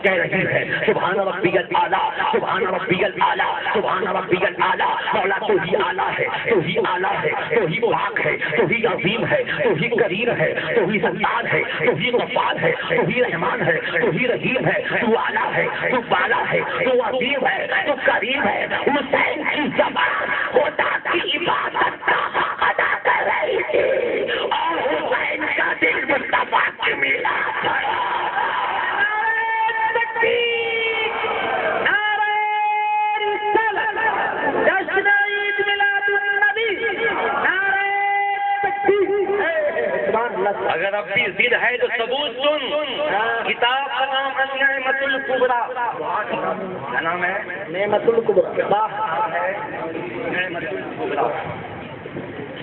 کہہ رہی ہے سبحان ربی الاعلیٰ، سبحان ربی الاعلیٰ، سبحان ربی الاعلیٰ۔ مولا تو ہی اعلیٰ ہے، تو ہی اعلیٰ ہے، تو ہی پاک ہے، تو ہی عظیم ہے، تو ہی کریم ہے، تو ہی ستار ہے، تو ہی غفار ہے، تو ہی رحمان ہے، تو ہی رحیم ہے، تو اعلیٰ ہے، تو بالا ہے، تو عظیم ہے، تو کریم ہے۔ حسین کی زبان خدا کی عبادت ادا کر رہی تھی اور حسین کا دل مصطفیٰ کی میلاد ہے۔ اگر اب بھی ضد ہے تو ثبوت سن، کتاب کا نام ہے نعمت الکبریٰ، کیا نام ہے؟ نعمت الکبریٰ ہے، نعمت الکبریٰ،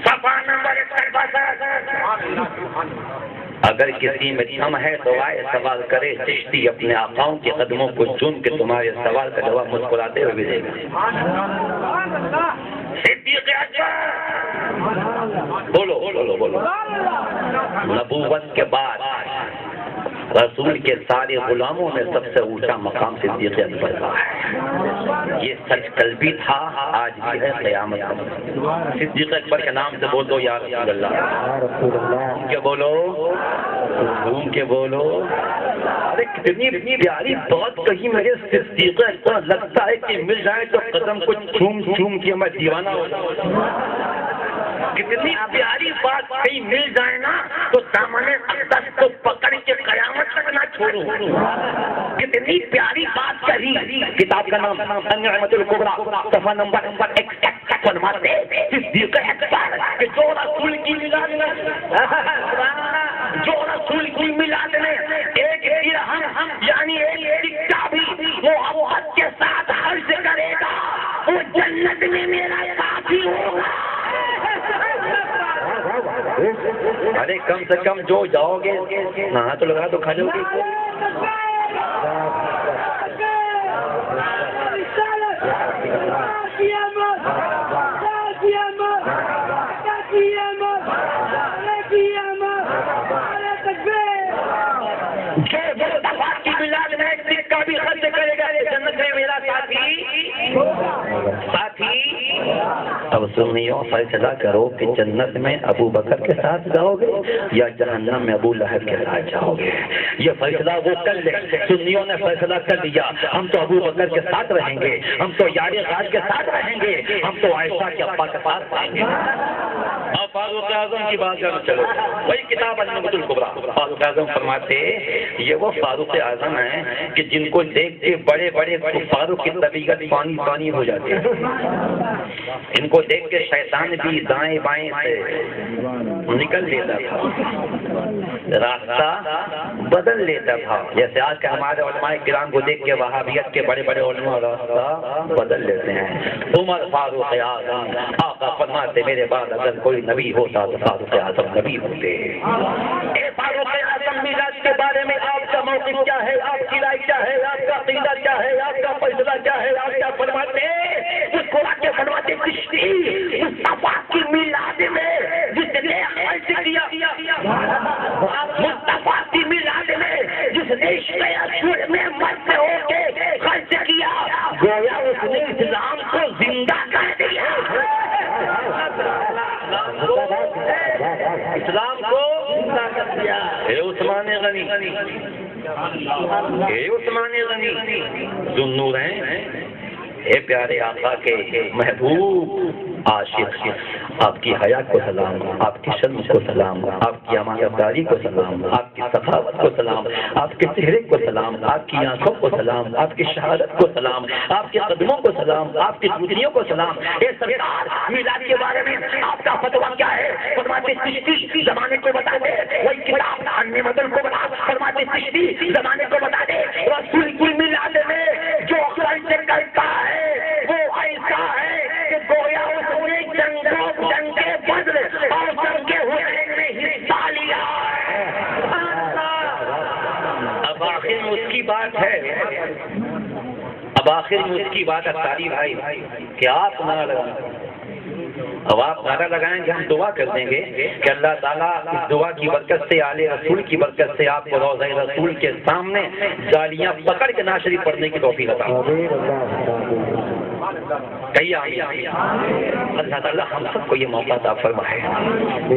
صفحہ نمبر 162۔ اگر کسی میں دم ہے تو آئے سوال کرے، چشتی اپنے آقاؤں کے قدموں کو چوم کے تمہارے سوال کا جواب مسکراتے ہوئے بھی دے گا۔ صدیق اکبر، بولو بولو بولو۔ نبوت کے بعد رسول کے سارے غلاموں میں سب سے اونچا مقام صدیق اکبر کا ہے۔ یہ سچ کل بھی تھا، آج بھی ہے، قیامت تک۔ صدیق اکبر کے نام سے بول دو یا رسول اللہ، ان کے بولو، ان کے بولو۔ ارے کتنی پیاری بات کہی میرے صدیق اکبر، لگتا ہے کہ مل جائے تو قدم کو چوم چوم کے میں دیوانہ ہو جاؤں۔ کتنی پیاری بات کہیں مل جائے نا تو دامن اقدس کو پکڑ کے قیامت تک نہ چھوڑوں۔ کتنی پیاری بات کہی۔ کتاب کا نام نعمت الکبریٰ، صفحہ نمبر 161 فرماتے صدیق اکبر کہ جو رسول کی میلاد میں ایک درہم یعنی ایک سکہ بھی محبت کے ساتھ خرچ کرے گا وہ جنت میں میرا ساتھی ہوگا۔ ارے کم سے کم جو جاؤ گے نہا تو لگا تو کھا جاؤ گے۔ بھی خرچ کرے گا جنت میں میرا ساتھی۔ اب سنیو، فیصلہ کرو کہ جنت میں ابو بکر کے ساتھ جاؤ گے یا جہنم میں ابو لہب کے ساتھ جاؤ گے۔ یہ فیصلہ وہ کر لے۔ سنیوں نے فیصلہ کر لیا، ہم تو ابو بکر کے ساتھ رہیں گے، ہم تو یار غار کے ساتھ رہیں گے، ہم تو عائشہ کے ابا کے ساتھ رہیں گے۔ اب فاروق اعظم کی بات کرنا چلو، وہی کتاب نعمت الکبریٰ۔ فاروق اعظم فرماتے یہ وہ فاروق اعظم ہیں کہ جن کو دیکھ کے بڑے بڑے کفاروں کی طبیعت پانی پانی ہو جاتی ہے۔ ان کو دیکھ کے شیطان بھی دائیں بائیں سے نکل لیتا تھا، راستہ بدل لیتا تھا۔ جیسے آج کے ہمارے علماء کرام کو دیکھ کے وہابیت کے بڑے بڑے علماء راستہ بدل لیتے ہیں۔ عمر فاروق اعظم، آقا فرماتے میرے بعد اگر کوئی نبی ہوتا تو فاروق اعظم نبی ہوتے۔ اے فاروق اعظم، میلاد کے بارے میں آپ کا موقف کیا ہے؟ آپ کی رائے کیا ہے؟ آپ کا عقیدہ کیا ہے؟ آپ کا فیصلہ کیا ہے؟ آپ کیا فرماتے ہیں؟ اس کو آ کے فرماتے کشتی مصطفیٰ کی میلاد میں جس نے خرچ کیا، مصطفیٰ کی میلاد میں جس نے عشق میں مست ہو کے خرچ کیا، گویا اس نے اسلام کو زندہ کر دیا، اسلام کو زندہ کر دیا۔ اے عثمان غنی، اے عثمان غنی ذو النورین، اے پیارے آقا کے محبوب عاشق، آپ کی حیا کو سلام، آپ کی شرم کو سلام، آپ کی امانتداری کو سلام، آپ کی سخاوت کو سلام، آپ کے چہرے کو سلام، آپ کی آنکھوں کو سلام، آپ کی شہادت کو سلام، آپ کے قدموں کو سلام، آپ کی جوتیوں کو سلام۔ اے سرکار، میلاد کے بارے میں آپ کا فتویٰ کیا ہے؟ فرماتے چشتی زمانے کو بتا دے، وہی کتاب نعمت الکبریٰ، فرماتے چشتی زمانے کو بتا دے رسول کی میلاد میں جو خرچ کرتا ہے وہ ایسا ہے کہ گویا اس نے جنگ کے بدر اور جنگ کے حسین میں حصہ لیا۔ اب آخر میں اس کی بات ہے، اب آخر میں اس کی بات ہے تاری بھائی کہ آپ نہ لگا اب آپ نعرہ لگائیں گے، ہم دعا کر دیں گے کہ اللہ تعالیٰ اس دعا کی برکت سے، آل رسول کی برکت سے آپ کو روضہ رسول کے سامنے جالیاں پکڑ کے نعت شریف پڑھنے کی توفیق عطا کہیے آمین۔ اللہ تعالیٰ ہم سب کو یہ موقع عطا فرمائے۔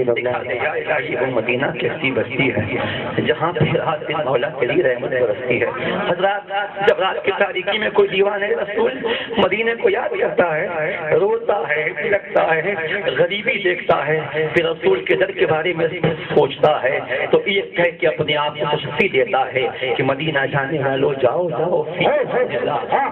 دکھا دے یا الہی وہ مدینہ کیسی بستی ہے جہاں پہ رات دن مولا تیری رحمت برستی ہے۔ حضرات جب رات کی تاریکی میں کوئی دیوانے رسول مدینے کو یاد کرتا ہے، روتا ہے، لگتا ہے، غریبی دیکھتا ہے، پھر رسول کے در کے بارے میں سوچتا ہے تو یہ کہہ کے اپنے آپ کو تشفی دیتا ہے کہ مدینہ جانے والوں جاؤ جاؤ،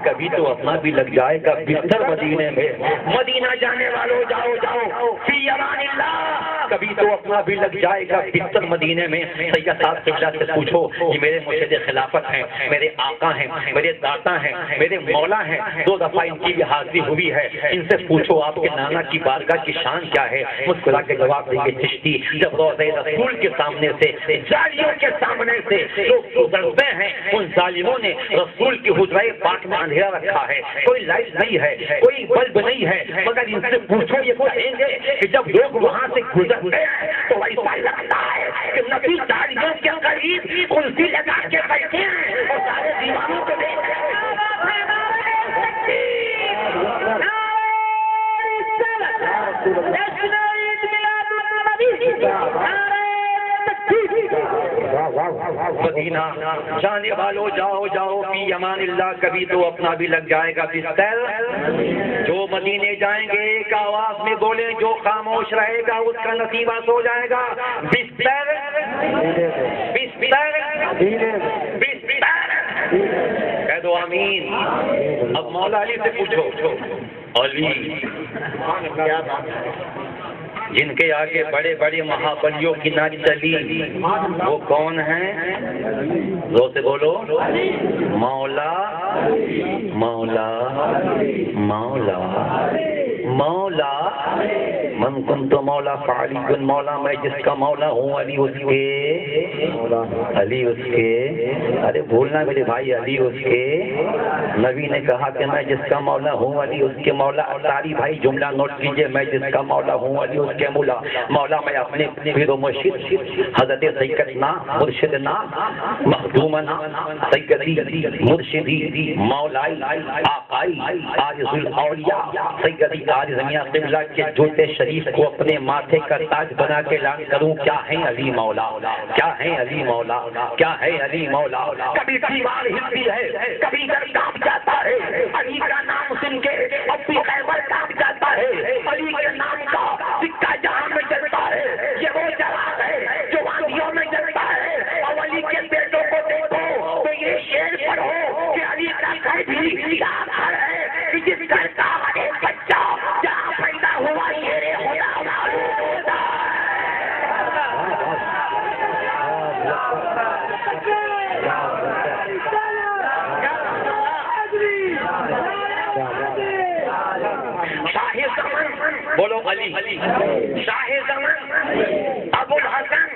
کبھی تو اپنا بھی لگ جائے گا بستر مدینے میں۔ مدینہ جانے والوں جاؤ جاؤ فی امان اللہ، کبھی تو اپنا بھی لگ جائے گا بستر مدینے میں۔ سید صاحب قبلہ سے پوچھو، یہ میرے مرشد خلافت ہیں، میرے آقا ہیں، میرے داتا ہیں، میرے مولا ہیں، 2 دفعہ ان کی بھی حاضری ہوئی ہے، ان سے پوچھو آپ کے نانا کی بارگاہ کی شان کیا ہے۔ مسکرا کے جواب دیں گے چشتی جب روضہ رسول کے سامنے سے، جالیوں کے سامنے سے لوگ گزرتے ہیں، ان ظالموں نے رسول کی حجرہ پاک میں اندھیرا رکھا ہے، کوئی لائٹ نہیں ہے، کوئی بلب نہیں ہے، مگر ان سے پوچھو یہ کہیں گے کہ جب لوگ وہاں سے گزرتے ہیں تو ایسا لگتا ہے کہ نبی جالیوں کے قریب کرسی لگا کے بیٹھے ہیں اور سارے دیوانوں کو دیکھ رہے ہیں۔ مدینہ جانے والوں جاؤ جاؤ فی امان اللہ، کبھی تو اپنا بھی لگ جائے گا بستر۔ جو مدینے جائیں گے ایک آواز میں بولیں، جو خاموش رہے گا اس کا نصیبہ سو جائے گا۔ بستر بستر بستر، کہہ دو آمین۔ اب مولا علی سے پوچھو، علی جن کے آگے بڑے بڑے مہابلیوں کی نہ چلی وہ کون ہیں؟ زور سے بولو، مولا مولا مولا مولا من کنت مولا فعلی مولا، میں جس کا مولا ہوں علی اس کے، علی اس کے، ارے بھولنا میرے بھائی، علی اس کے۔ نبی نے کہا کہ میں جس کا مولا ہوں علی اس کے مولا۔ اطاری بھائی جملہ نوٹ کیجئے، میں جس کا مولا ہوں علی اس کے مولا۔ مولا میں اپنے پیر و مرشد حضرت سیدنا مرشدنا مخدومنا سیدی مرشدی مولائی آقائی عارض الاولیاء سیدی عارض میاں قبلہ کے جوتے شریف کو اپنے ماتھے کا تاج بنا کے اعلان کروں، کیا ہے علی مولا، کیا ہے علی مولا، کیا ہے علی مولا۔ کبھی دیوار ہلتی ہے، کبھی در کانپ جاتا ہے، علی کا نام سن کے اب بھی خیبر کانپ جاتا ہے۔ علی کے نام کا سکہ جہاں میں جلتا ہے، یہ وہ جلال ہے جو وادیوں میں جلتا ہے۔ اور علی کے بیٹوں کو دیکھو تو یہ شعر پڑھو کہ علی کا گھر بھی گھر ہے، جس گھر کا ہر ایک بچہ جہاں پیدا ہوا شیر خدا معلوم ہوتا ہے۔ شاہ زمان بولو علی، شاہ زمان ابو الحسن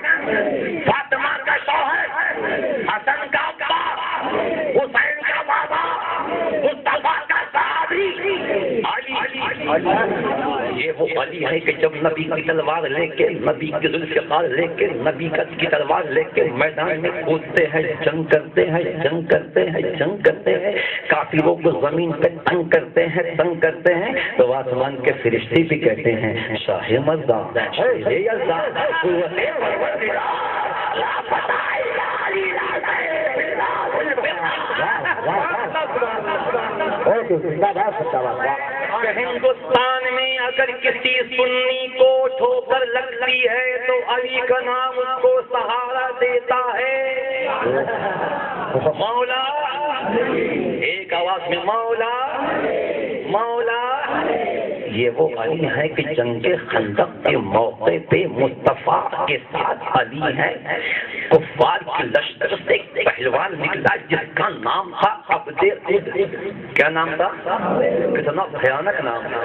فاطمہ کا شوہر، حسن کا ابا، حسین کا بابا، مصطفیٰ کا صحابی علی۔ یہ وہ علی ہے کہ جب نبی کی تلوار لے کے، نبی کی ذوالفقار لے کے، نبی کی تلوار لے کے میدان میں کودتے ہیں، جنگ کرتے ہیں، جنگ کرتے ہیں، جنگ کرتے ہیں، کافروں کو زمین پہ تنگ کرتے ہیں، تنگ کرتے ہیں، تو آسمان کے فرشتے بھی کہتے ہیں شاہ مزہ ہندوستان میں اگر کسی سنی کو ٹھوکر لگتی ہے تو علی کا نام اس کو سہارا دیتا ہے۔ مولا، ایک آواز میں مولا مولا۔ یہ وہ علی ہے کہ جنگ خندق کے موقع پہ مصطفیٰ کے ساتھ علی ہے۔ کفار کی لشکر سے ایک پہلوان نکلا جس کا نام تھا عبد عد۔ کیا نام تھا؟ کتنا بھیانک نام تھا،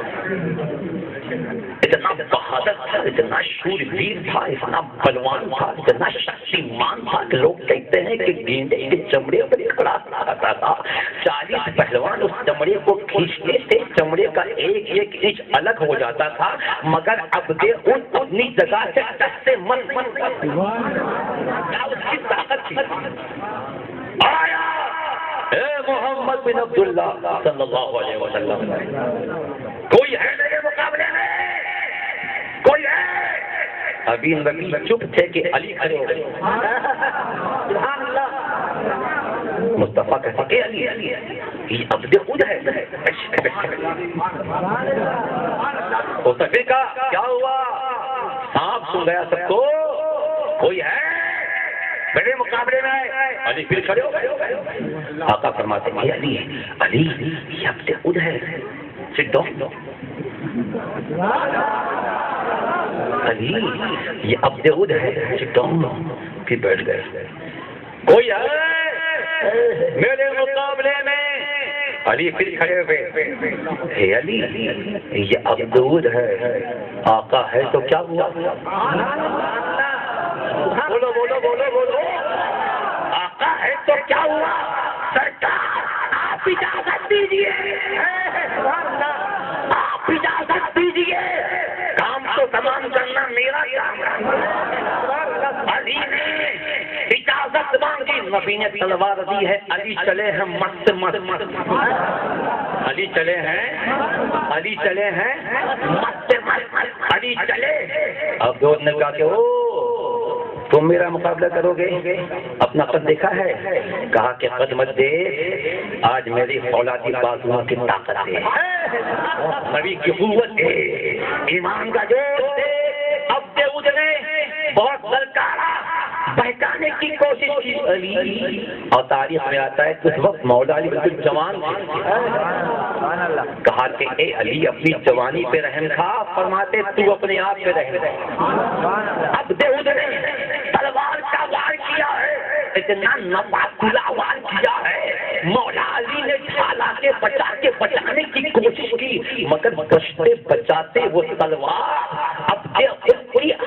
اتنا بہادر تھا، اتنا شوربیر تھا، اتنا بلوان تھا، اتنا شکتیمان تھا کہ لوگ کہتے ہیں کہ گینڈے کے چمڑے پر کھڑا تھا۔ ہوتا تھا 40 پہلوان اس چمڑے کو کھینچتے تھے، چمڑے کا ایک ایک انچ الگ ہو جاتا تھا، مگر اب اپنی جگہ سے دس سے من اس کی طاقت تھی۔ آیا اے محمد بن عبداللہ صلی اللہ علیہ وسلم، کوئی ہے میرے مقابلے میں؟ کوئی ہے؟ ابھی نبی چپ تھے کہ علی کھڑے ہو گئے۔ مصطفیٰ کہتے کہ علی یہ عبد خود ہے۔ مصطفیٰ کا کیا ہوا؟ سانپ سن گیا سب کو، کوئی ہے میرے مقابلے میں؟ علی پھر کھڑے ہو گئے۔ آقا فرماتے ہیں علی علی یہ عبد خود ہے، سٹ ڈاؤن۔ علی یہ عبد خود ہے، سٹ ڈاؤن۔ پھر بیٹھ گئے۔ کوئی ہے میرے مقابلے میں؟ علی پھر کھڑے ہوئے۔ اے علی یہ عبد خود ہے، آقا ہے تو کیا ہوا؟ بولو بولو بولو بولو، آقا ہے تو کیا ہوا؟ سرکار آپ اجازت دیجیے، آپ اجازت دیجیے، کام تو تمام کرنا میرا کام ہے۔ علی نے اجازت مانگی، نبی نے تلوار دی ہے، علی چلے ہیں مست مست، علی چلے ہیں، علی چلے ہیں مست مست، علی چلے۔ اب دوست نے کہا کہ او تم میرا مقابلہ کرو گے؟ اپنا قد دیکھا ہے؟ کہا کہ قد مت دے، آج میری فولادی بازوؤں کی طاقت ہے، نبی کی قوت ہے، ایمان کا جوش ہے۔ اب داؤد نے بہت للکارا، بہکانے کی کوشش کی علی، اور تاریخ میں آتا ہے کہ اس وقت مولا علی بالکل جوان کہا کہ اے علی اپنی جوانی پہ رحم کھا، فرماتے تو اپنے آپ پہ رحم کھا۔ اب داؤد نے تلوار کا وار کیا ہے، اتنا نفاذ وار کیا ہے، مولا علی نے ڈھالا کے بچانے کی کوشش کی، مگر بچتے بچاتے وہ تلوار اب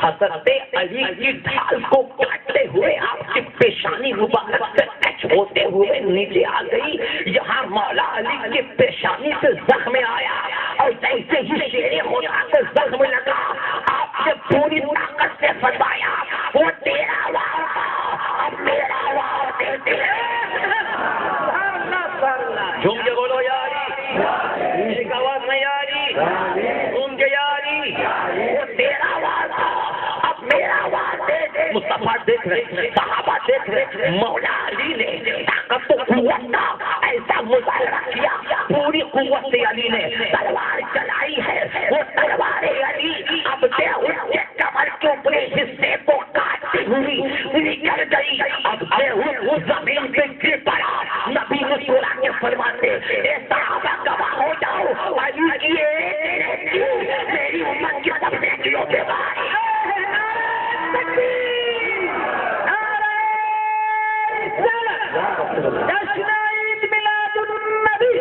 حضرت علی کی ڈھال کو کاٹتے ہوئے آپ کی پیشانی مبارک سے ٹچ ہوتے ہوئے نیچے آ گئی۔ یہاں مولا علی کی پیشانی سے زخم آیا، اور جیسے ہی شیر خدا سے زخم لگا، آپ نے پوری طاقت سے فرمایا وہ تیرا وار تھا، اب میرا وار دے دے۔ جھوم کے بولو یاری، ایک آواز میں یاری، جھوم کے یاری، وہ تیرا وار تھا، اب میرا وار دے دے۔ مصطفیٰ دیکھ رہے، صحابہ دیکھ رہے، مولا علی نے طاقت و قوت کا ایسا مظاہرہ کیا، پوری قوت سے علی نے تلوار چلائی ہے، وہ تلوار علی اب داؤد کے کمر کے اوپری حصے کو کاٹتی ہوئی نکل گئی، اب داؤد زمین پہ گر پڑا۔ نبی نے سورہ کے فرماتے اے صحابہ گواہ ہو جاؤ، علی کی میری امت کی سب نیکیوں کے بعد جشن عید میلاد النبی،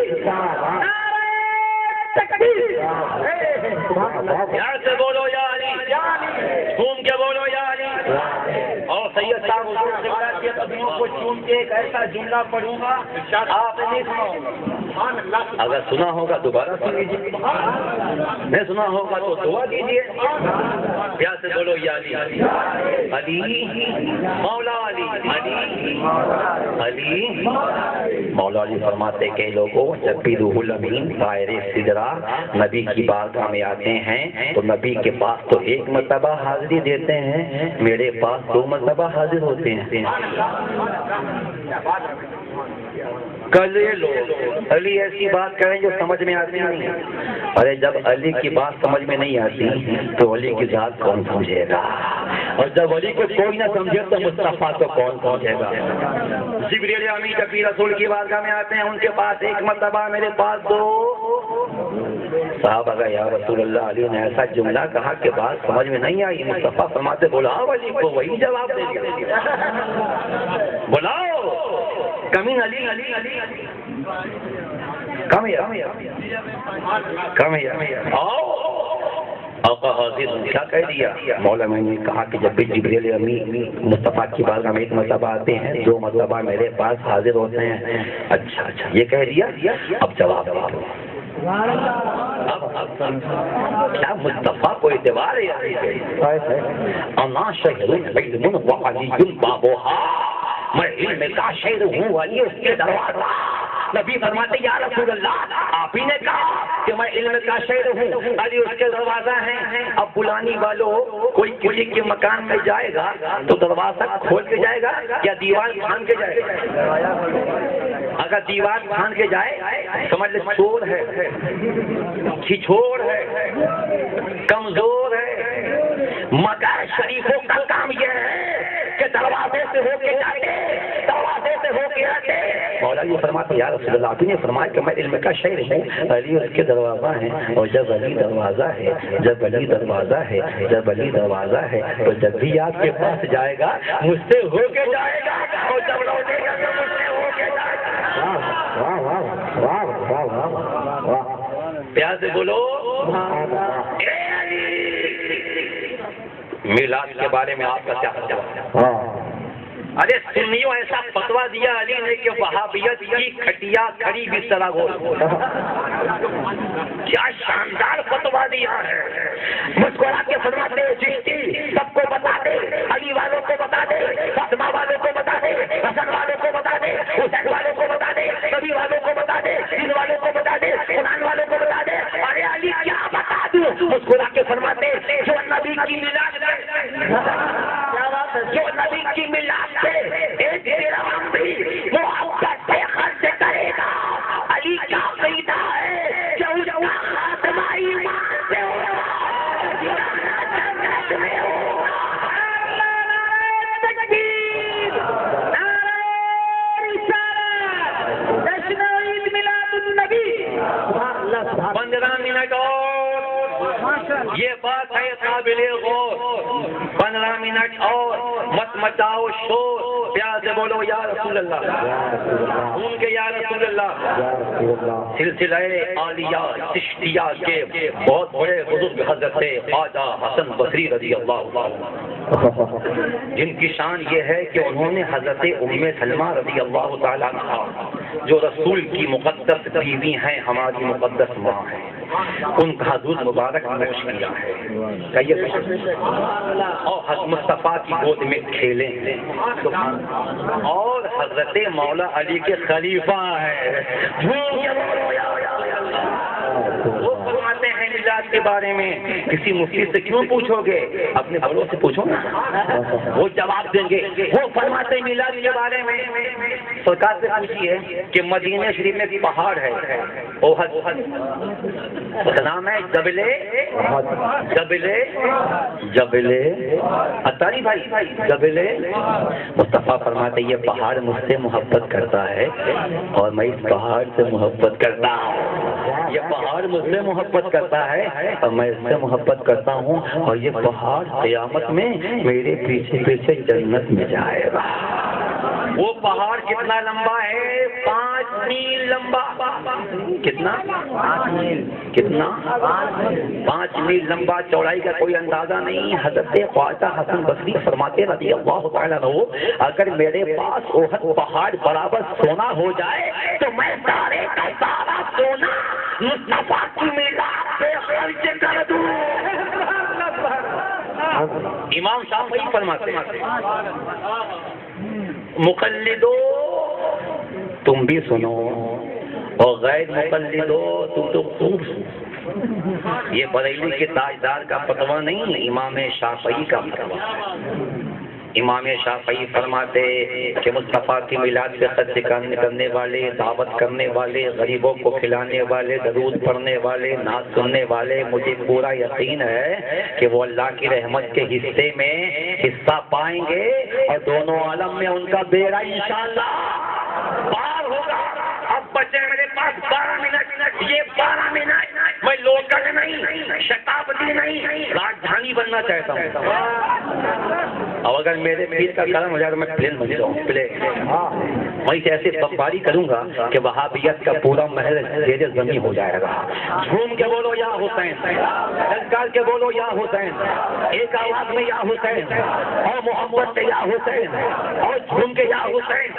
یار سے بولو یاری، گھوم کے بولو یاری۔ اور سید صاحب حضور سے بڑا کیا قدموں کو چوم کے ایک ایسا جملہ پڑھوں گا آپ نہیں سنو، اگر سنا ہوگا دوبارہ سن لیجیے، نہیں سنا ہوگا تو دعا دیجیے۔ پیار سے بولو یاری، علی مولا علی، علی علی مولا علی فرماتے کہ لوگوں جب بھی روح الامین طائر سدرہ نبی کی بارگاہ میں آتے ہیں تو نبی کے پاس تو ایک مرتبہ حاضری دیتے ہیں، میرے پاس 2 مرتبہ حاضر ہوتے ہیں۔ کل یہ لوگ علی ایسی بات کریں جو سمجھ میں آتی نہیں، ارے جب علی کی بات سمجھ میں نہیں آتی تو علی کی ذات کون سمجھے گا، اور جب علی کو کوئی نہ سمجھے تو مصطفیٰ کو کون سمجھے گا۔ جبریل امین جب بھی رسول کی بارگاہ میں آتے ہیں ان کے پاس 1 مرتبہ، میرے پاس 2۔ صحابہ کا یا رسول اللہ علی نے ایسا جملہ کہا کہ بات سمجھ میں نہیں آئی، مصطفیٰ فرماتے بلاؤ علی کو، وہی جواب دے دیا، بلاؤ کمین علی، کم آؤ آقا حاضر نے کیا کہہ دیا؟ مولا میں نے کہا کہ جب بھی جبریل امی مصطفیٰ کی بارگاہ میں ایک مرتبہ آتے ہیں 2 مرتبہ میرے پاس حاضر ہوتے ہیں. اچھا یہ کہہ دیا. اب جواب دو. اب کیا مصطفیٰ کو اعتبار ہے؟ انا شہر علم وعلی بابوہا، میں علم کا شہر ہوں علی اس کے دروازہ. نبی فرماتے یا رسول اللہ آپ ہی نے کہا کہ میں علم کا شہر ہوں، علی اس کے دروازہ ہیں. اب بلانی والوں کوئی کسی کے مکان میں جائے گا تو دروازہ کھول کے جائے گا یا دیوار پھاند کے جائے گا؟ اگر دیوار پھاند کے جائے سمجھ لے چور ہے، چھچور ہے، کمزور ہے. مگر شریفوں کا کام یہ ہے کہ دروازے سے ہو کے جاتے، دروازے سے ہو کے آتے. مولا یہ فرماتے یا رسول اللہ آپ نے فرمایا کہ میں علم کا شہر ہوں، علی اس کے دروازہ ہیں. اور جب علی دروازہ ہے، جب علی دروازہ ہے، جب علی دروازہ ہے تو جب بھی آپ کے پاس جائے گا مجھ سے ہو کے جائے گا، اور جب لوٹے گا تو مجھ سے ہو کے جائے گا. پیار سے بولو اے علی. میلاد کے بارے میں آپ کا کیا خیال ہے؟ ارے سنیوں ایسا فتوا دیا علی نے کہ وہابیت کی کھٹیا کھڑی بھی طرح گول. کیا شاندار فتوا دیا ہے. مسکرا کے فرماتے چشتی سب کو بتا دے، علی والوں کو بتا دے، فاطمہ والوں کو بتا دے، حسن والوں کو بتا دے، حسین والوں کو بتا دے، نبی والوں کو بتا دے، دین والوں کو بتا دے، قرآن والوں کو بتا دے. ارے علی کیا بتا دوں؟ مسکرا کے فرماتے جو نبی کی میلاد جو نبی کی میلاد سے ایک درہم بھی وہ آپ کا خرچ کرے گا. علی کا عقیدہ ہے کہ اس کا خاتمہ ایمان سے ہوگا، جنت میں ہوگا. تکبیر، نعرہ رسالت، جشن عید میلاد النبی. 15 منٹ اور یہ بات ہے قابل غور. 15 منٹ اور مت مچاؤ شور. پیار سے بولو یا رسول اللہ. ان کے یا رسول اللہ. سلسلہ عالیہ چشتیہ کے بہت بڑے بزرگ حضرت خواجہ حسن بصری رضی اللہ عنہ، جن کی شان یہ ہے کہ انہوں نے حضرت ام سلمہ رضی اللہ تعالیٰ عنہا جو رسول کی مقدس بیوی ہیں، ہماری مقدس ماں ہیں، ان کا دودھ مبارک نوش کیا ہے. اور حضرت مصطفیٰ کی گود میں کھیلے اور حضرت مولا علی کے خلیفہ ہیں. وہ فرماتے ہیں میلاد کے بارے میں کسی مفتی سے کیوں پوچھو گے؟ اپنے بڑوں سے پوچھو نا، وہ جواب دیں گے. وہ فرماتے ہیں میلاد کے بارے میں سرکار سے پوچھیے کہ مدینہ شریف میں پہاڑ ہے، اوہد، اس کا نام ہے جبل اتاری بھائی، جبل. مصطفیٰ فرماتے یہ پہاڑ مجھ سے محبت کرتا ہے اور میں اس پہاڑ سے محبت کرتا ہوں. یہ پہاڑ مجھ سے محبت کرتا ہے اور میں اس سے محبت کرتا ہوں، اور یہ پہاڑ قیامت میں میرے پیچھے پیچھے جنت میں جائے گا. وہ پہاڑ کتنا لمبا ہے؟ 5 میل لمبا. کتنا؟ 5 میل لمبا. چوڑائی کا کوئی اندازہ نہیں. حضرت خواجہ حسن بصری فرماتے رضی اللہ تعالیٰ عنہ اگر میرے پاس احد پہاڑ برابر سونا ہو جائے تو میں سارے کا سارا سونا مصطفیٰ کی میلاد پہ خرچ کر دوں. امام شافعی فرماتے مقلدو تم بھی سنو اور غیر مقلدو تم تو خوب سنو. یہ بریلی کے تاجدار کا فتویٰ نہیں، امام شافعی کا فتویٰ ہے. امام شافعی فرماتے کہ مصطفیٰ کی میلاد سے خرچ کرنے والے، دعوت کرنے والے، غریبوں کو کھلانے والے، درود پڑھنے والے، نعت سننے والے، مجھے پورا یقین ہے کہ وہ اللہ کی رحمت کے حصے میں حصہ پائیں گے اور دونوں عالم میں ان کا بیڑا انشاءاللہ پار ہوگا. اب بچے میرے پاس 12 منٹ. یہ 12 منٹ میں لوکل نہیں، شتابدی نہیں، راجدھانی بننا چاہتا ہوں۔ اور اگر میرے پیر کا کرم ہو جائے تو میں پلین بن جاؤں، پلین۔ میں ایسے بمباری کروں گا کہ وہابیت کا پورا محل زیر زمین ہو جائے گا۔ جھوم کے بولو یا حسین، للکار کے بولو یا حسین، ایک آواز میں یا حسین، اور محمد کے یا حسین، اور جھوم کے یا حسین۔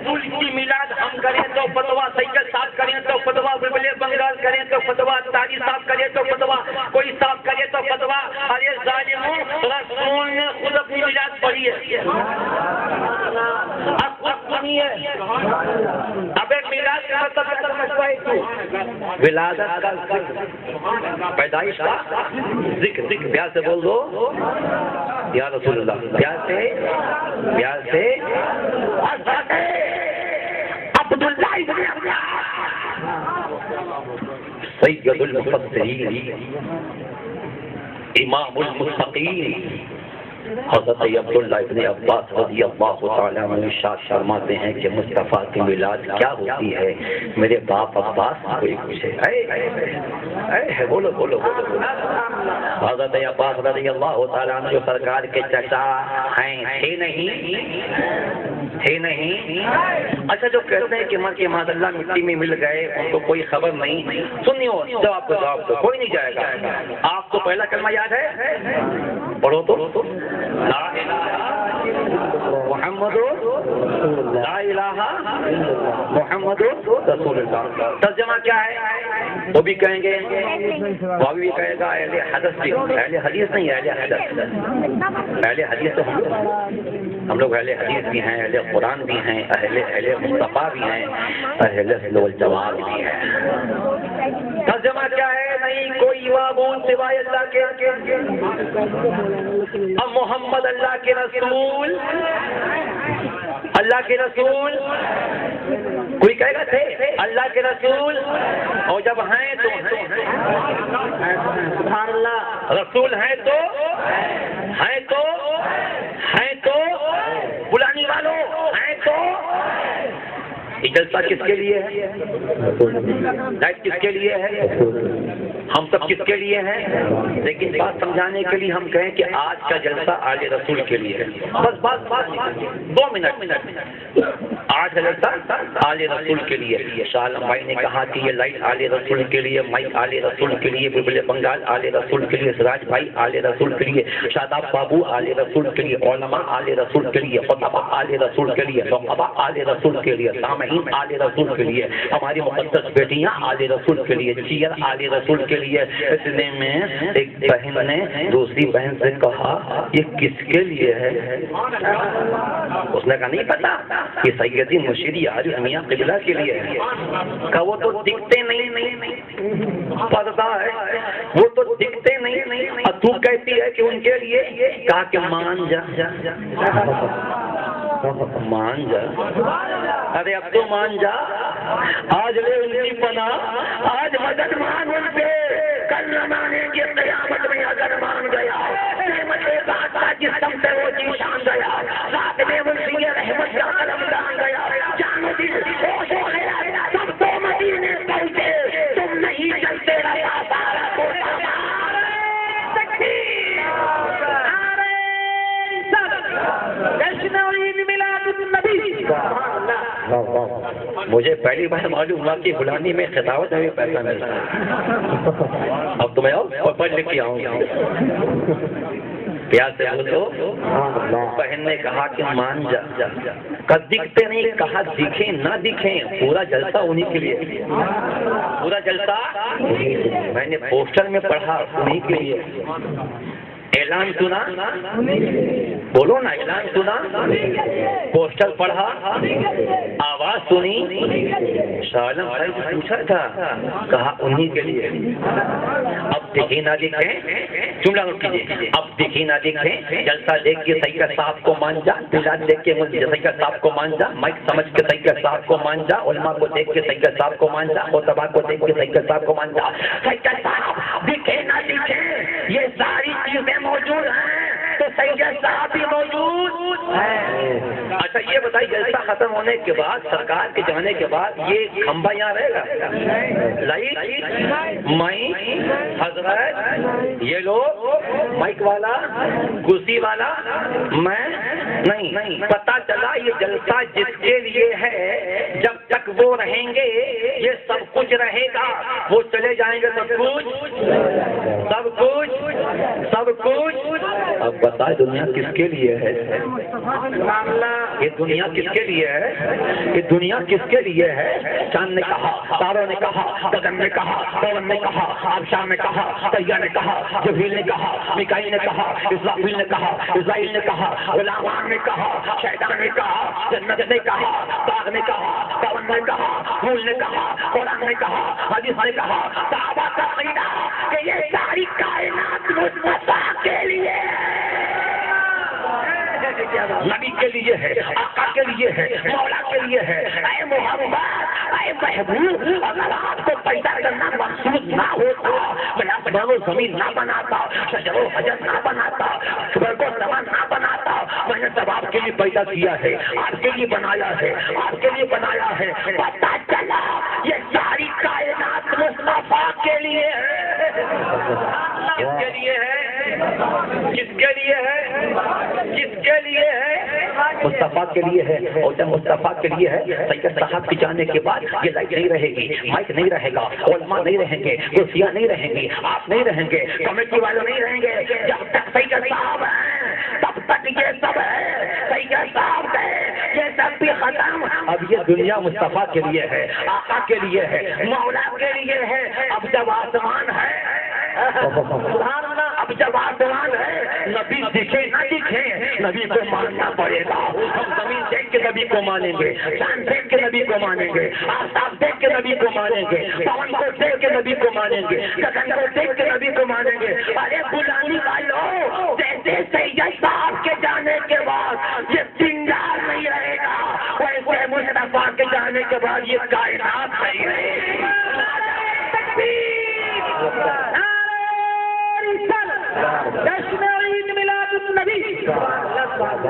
رسول کی میلاد ہم کریں تو فتوا سید صاحب کریں تو فتوا بلبل بنگال کریں تو فتوا تاجی صاحب کرے تو فتوا کوئی صاحب کرے تو فتوا۔ ارے ظالموں، رسول نے خود اپنی میلاد پڑھی ہے۔ اب خود سنیے، اب میلاد کا مطلب ولادت کا ذکر، پیدائش کا ذکر۔ پیار سے بول دو یا رسول اللہ، پیار سے عبداللہ ابن عباس سید المفسرین امام المتقین حضرت عبداللہ ابن عباس رضی اللہ تعالیٰ عنہ ارشاد فرماتے ہیں کہ مصطفیٰ کی میلاد کیا ہوتی ہے؟ میرے باپ عباس کوئی پوچھے، بولو بولو بولو۔ حضرت عباس رضی اللہ تعالیٰ عنہ جو سرکار کے چچا ہیں، تھے نہیں؟ اچھا، جو کہتے ہیں کہ مر کے معاذ اللہ مٹی میں مل گئے، ان کو کوئی خبر نہیں، سنیو جواب دو، کوئی نہیں جائے گا۔ آپ کو پہلا کلمہ یاد ہے؟ پڑھو تو، لا الہ محمد لا الہ محمد رسول اللہ۔ ترجمہ کیا ہے؟ وہ بھی کہیں گے، وہ بھی کہے گا اہل حدیث بھی، اہل حدیث نہیں، اہل حدیث، اہل حدیث تو ہم لوگ اہل حدیث بھی ہیں، اہل قرآن بھی ہیں، اہل مصطفیٰ بھی ہیں، اہل والجماعت بھی ہیں۔ ترجمہ کیا ہے؟ نہیں کوئی معبود سوائے اللہ کے، اب محمد اللہ کے رسول، اللہ کے رسول، کوئی کہے گا تھے اللہ کے رسول، اور جب ہیں تو سبحان اللہ، رسول ہیں تو بلانے والوں ہیں تو۔ یہ جلسہ کس کے لیے ہے؟ لائٹ کس کے لیے ہے؟ ہم سب کس کے لیے ہیں؟ لیکن بات سمجھانے کے لیے ہم کہیں کہ آج کا جلسہ آل رسول کے لیے ہے۔ بس 2 منٹ، آج کا جلسہ آل رسول کے لیے۔ شاہ عالم بھائی نے کہا کہ یہ لائٹ آل رسول کے لیے، مائک آل رسول کے لیے، بلبل بنگال آل رسول کے لیے، سراج بھائی آل رسول کے لیے، شاداب بابو آل رسول کے لیے، علماء آل رسول کے لیے، خطبہ آل رسول کے لیے، نقبہ آل رسول کے لیے، سامعین آل رسول کے لیے، ہماری مقدس بیٹیاں آل رسول کے لیے، چیر آل رسول کے لیے۔ اس لیے میں ایک بہن نے دوسری بہن سے کہا یہ کس کے لیے ہے؟ اس نے کہا نہیں پتا، یہ سیدی مرشدی عارف میاں قبلہ کے لیے ہے۔ کہا وہ تو دکھتے نہیں، پردہ ہے، وہ تو دکھتے نہیں، اور تو کہتی ہے کہ ان کے لیے۔ کہا کہ مان جا، ارے اب تو مان جا، آج لے ان کی پناہ، آج مدد مان ان پہ، کل نہ مانیں گے قیامت میں اگر مان گیا، نعمت ذات کا جسم سے وہ جی شان گیا، رات میں منشی رحمت کا قلم ڈال گیا، جانو دل ہوش و خیال سب تو مدینے پہنچے، تم نہیں چلتے رہا سارا کو مجھے پہلی بار معلوم ہوا کہ بلانی میں خطاوت میں پیسہ ملتا ہے۔ اب تو میں پڑھ لکھ کے آؤں گا۔ پیار سے بولو، بہن نے کہا کہ مان جا، کب دکھتے نہیں، کہا دکھیں نہ دکھیں، پورا جلسہ انہیں کے لیے، پورا جلسہ میں نے پوسٹر میں پڑھا انہیں کے لیے۔ اعلان سنا، بولو نا، اعلان سنا، پوسٹر پڑھا، آواز سنی، شاہ عالم بھائی سے پوچھا تھا، کہا انہی کے لیے۔ اب دیکھیں نہ دیکھیں، جملہ نوٹ کیجیے، اب دیکھیں نہ دیکھیں، جلسہ دیکھ کے سید صاحب کو مان جا، میلاد دیکھ کے سید صاحب کو مان جا، مائک سمجھ کے سید صاحب کو مان جا، علماء کو دیکھ کے سید صاحب کو مان جا، خطبہ کو دیکھ کے سید صاحب کو مان جا۔ سید صاحب دیکھیں نہ دیکھیں، یہ ساری چیزیں موجود ہیں تو سید صاحب بھی موجود ہے۔ اچھا یہ بتائیے جلسہ ختم ہونے کے بعد سرکار کے جانے کے بعد یہ کھمبا یہاں رہے گا؟ لائٹ مائی حضرت یہ لوگ مائک والا کرسی والا میں نہیں، پتا چلا یہ جلسہ جس کے لیے ہے جب تک وہ رہیں گے یہ سب کچھ رہے گا، وہ چلے جائیں گے سب کچھ اب بتائے دنیا کس کے لیے ہے؟ یہ دنیا کس کے لیے ہے؟ یہ دنیا کس کے لیے ہے؟ چاند نے کہا، تاروں نے کہا، گگن نے کہا، پون نے کہا، آبشار نے کہا، طیہ نے کہا، جبریل نے کہا، میکائیل نے کہا، اسرافیل نے کہا، اسرائیل نے کہا، غلامان نے کہا، شیطان نے کہا، جنت نے کہا، باغ نے کہا، پون نے کہا، پھول نے کہا، قرآن نے کہا، حدیث نے کہا، صحابہ کا عقیدہ کہ یہ ساری کائنات مصطفیٰ کے لیے نبی کے لیے ہے، آقا کے لیے ہے، مولا کے لیے ہے۔ اے محمد، اے محبوب، اگر آپ کو پیدا کرنا مقصود نہ ہوتا، بلا بناو زمین نہ بناتا، شجر و حجر نہ بناتا، برگ و سما نہ بناتا، میں نے سب آپ کے لیے پیدا کیا ہے، آپ کے لیے بنایا ہے، آپ کے لیے بنایا ہے۔ پتا چلا یہ ساری کائنات مصطفیٰ کے لیے ہے۔ کس کے لیے ہے؟ کس کے لیے ہے؟ کس کے لیے ہے؟ مصطفیٰ کے لیے ہے۔ اور جب مصطفیٰ کے لیے ہے، سید صاحب کے جانے کے بعد یہ لائٹ نہیں رہے گی، مائک نہیں رہے گا، علماء نہیں رہیں گے، کرسیاں نہیں رہیں گی، آپ نہیں رہیں گے، کمیٹی والے نہیں رہیں گے۔ جب تک سید صاحب ہیں تب تک یہ سب ہے، سید صاحب ہے یہ سب بھی ختم۔ اب یہ دنیا مصطفیٰ کے لیے ہے، آقا کے لیے ہے، مولا کے لیے ہے۔ اب جب آسمان ہے، اب جب آسمان ہے، نبی دکھے نہ دکھے نبی کو ماننا پڑے گا۔ ہم زمین دیکھ کے نبی کو مانیں گے، چاند دیکھ کے نبی کو مانیں گے، آفتاب دیکھ کے نبی کو مانیں گے، پون کو دیکھ کے نبی کو مانیں گے، گگن کو دیکھ کے نبی کو مانیں گے۔ ارے غلامی والوں، جیسے سید صاحب کے جانے کے بعد یہ سنگار نہیں رہے گا، ویسے مصطفیٰ کے جانے کے بعد یہ کائنات نہیں رہے گی۔ جشن عید میلاد النبی،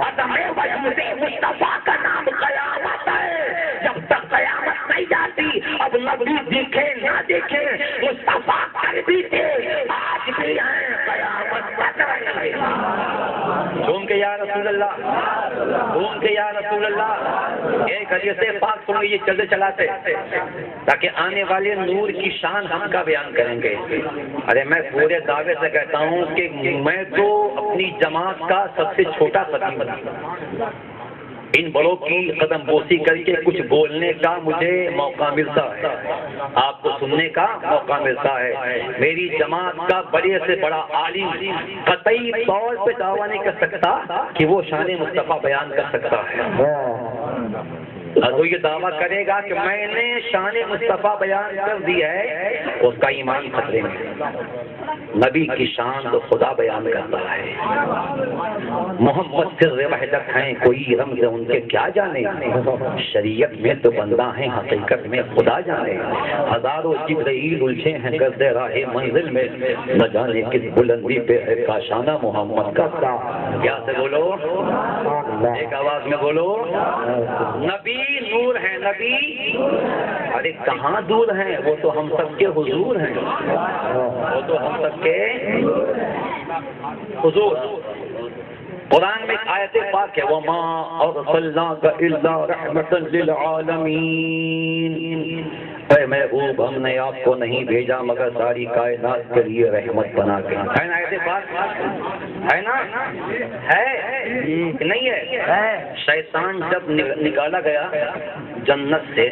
عدم وجود مصطفیٰ کا نام قیامت ہے۔ جب تک قیامت نہیں جاتی، اب نبی دیکھے نہ دیکھے مصطفیٰ کر بھی تھے، آج بھی ہیں، قیامت تک رہے گا۔ جھوم کے یا رسول اللہ، جھوم کے یا رسول اللہ۔ ایک حدیث پاک سن یہ چلتے چلاتے تاکہ آنے والے نور کی شان ہم کا بیان کریں گے۔ ارے میں پورے دعوے سے کہتا ہوں کہ میں تو اپنی جماعت کا سب سے چھوٹا خطیب ہوں۔ ان بڑوں کی قدم بوسی کر کے کچھ بولنے کا مجھے موقع ملتا ہے، آپ کو سننے کا موقع ملتا ہے۔ میری جماعت کا بڑے سے بڑا عالم قطعی طور پہ دعویٰ نہیں کر سکتا کہ وہ شان مصطفیٰ بیان کر سکتا ہے۔ تو یہ دعویٰ کرے گا کہ میں نے شان مصطفیٰ بیان کر دی ہے، اس کا ایمان خطرے میں۔ نبی کی شان تو خدا بیان کرتا ہے۔ محمد سر وحدت ہیں، کوئی رمز ان کے کیا جانے، شریعت میں تو بندہ ہیں، حقیقت میں خدا جانے۔ ہزاروں جبرائیل الجھے ہیں گرد راہ منزل میں، نہ جانے کس بلندی پہ ہے کاشانہ محمد کا۔ کیا سے بولو، ایک آواز میں بولو، نبی نور ہے، نبی ارے کہاں دور ہیں، وہ تو ہم سب کے حضور ہیں، وہ تو ہم سب کے حضور۔ قرآن میں آیت پاک ہے وَمَا أَرْسَلْنَاكَ إِلَّا رَحْمَةً لِلْعَالَمِينَ، اے محبوب ہم نے آپ کو نہیں بھیجا مگر ساری کائنات کے لیے رحمت بنا کے۔ ہے نا آیت پاک، ہے نا، ہے نہیں ہے؟ شیطان جب نکالا گیا جنت سے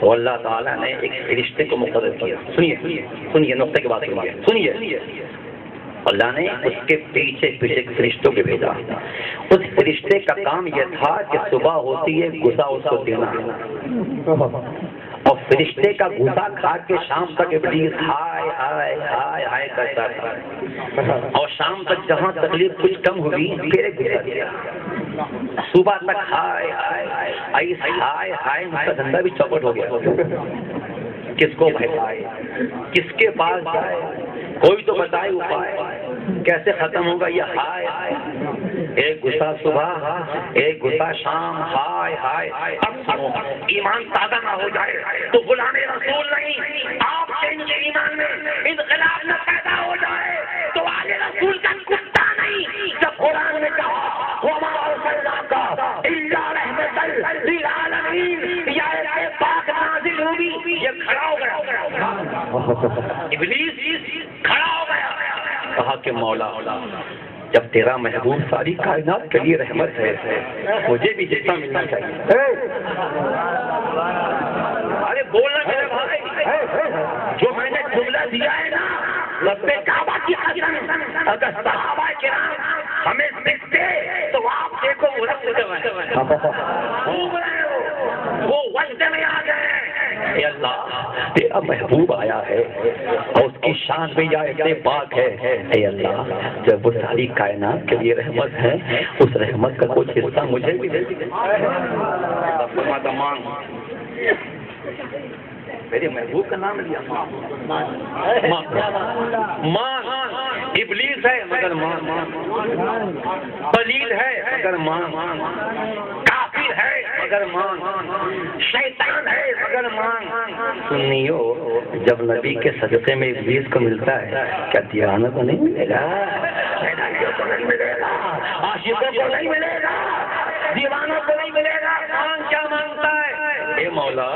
تو اللہ تعالیٰ نے ایک فرشتے کو مقرر کیا۔ سنیے نقطے کے بات سنیے۔ اللہ نے اس کے پیچھے فرشتوں کے بھیجا۔ اس فرشتے کا کام یہ تھا کہ صبح ہوتی ہے غصہ اس کو دینا، اور فرشتے کا غصہ کھا کے شام تک ابلیس ہائے ہائے ہائے ہائے کرتا تھا، اور شام تک جہاں تکلیف کچھ کم ہوئی پھر غصہ دیا، صبح تک ہائے ہائے ہائے ہائے ان کا دھندا بھی چوپٹ ہو گیا۔ کس کو بھگائے، کس کے پاس جائے، کوئی تو بتائے اپائے، کیسے ختم ہوگا یہ ہائے؟ ایک غصہ صبح، ایک ہوتا شام ہائے ہائے اب سنو ایمان تازہ نہ ہو جائے تو غلام رسول نہیں آپ کے ایمان میں انقلاب نہ پیدا ہو جائے تو آل رسول کا کتا نہیں جب قرآن نے کہا وما ارسلناک الا رحمۃ للعالمین یہ آیت پاک نازل ہوئی یہ کھڑا ہو گیا ابلیس کھڑا ہو گیا کہا کہ مولا جب تیرا محبوب ساری کائنات کے لیے رحمت ہے مجھے بھی جتنا ملنا چاہیے ارے بولنا میرے بھائی جو میں نے جملہ دیا ہے نا رب کعبہ کی قسم اگر صحابہ کرام ہمیں ملتے تو آپ دیکھو وہ وقت میں آ گئے اے اللہ تیرا محبوب آیا ہے اور اس کی شان میں یا اتنے پاک ہے اے اللہ جب وہ ساری کائنات کے لیے رحمت ہے اس رحمت کا کچھ حصہ مجھے بھی دے میرے محبوب کا نام لیا مان ابلیس ہے مگر مان پلید ہے مگر مان کافر ہے مگر مان شیطان ہے مگر مان سنیو جب نبی کے صدقے میں ابلیس کو ملتا ہے کیا دیوانوں کو نہیں ملے گا کو نہیں ملے گا عاشقوں کو نہیں ملے گا دیوانوں کو نہیں ملے گا مان کیا مانگتا ہے اے مولا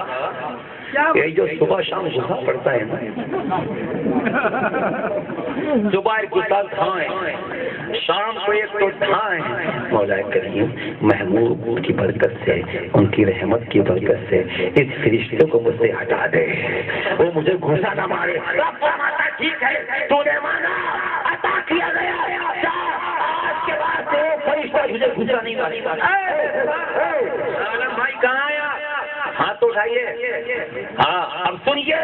یہ جو صبح شام غصہ پڑتا ہے نا صبح ایک غصہ کھائیں شام کو ایک تو کھائیں مولا کریم محبوب کی برکت سے ان کی رحمت کی برکت سے اس فرشتے کو مجھ سے ہٹا دے وہ مجھے غصہ نہ مارے ٹھیک ہے تو نے مانا عطا کیا گیا آج کے بعد سے فرشتہ مجھے غصہ نہیں مارے عالم بھائی کہاں آیا ہاتھ اٹھائیے ہاں اب سنیے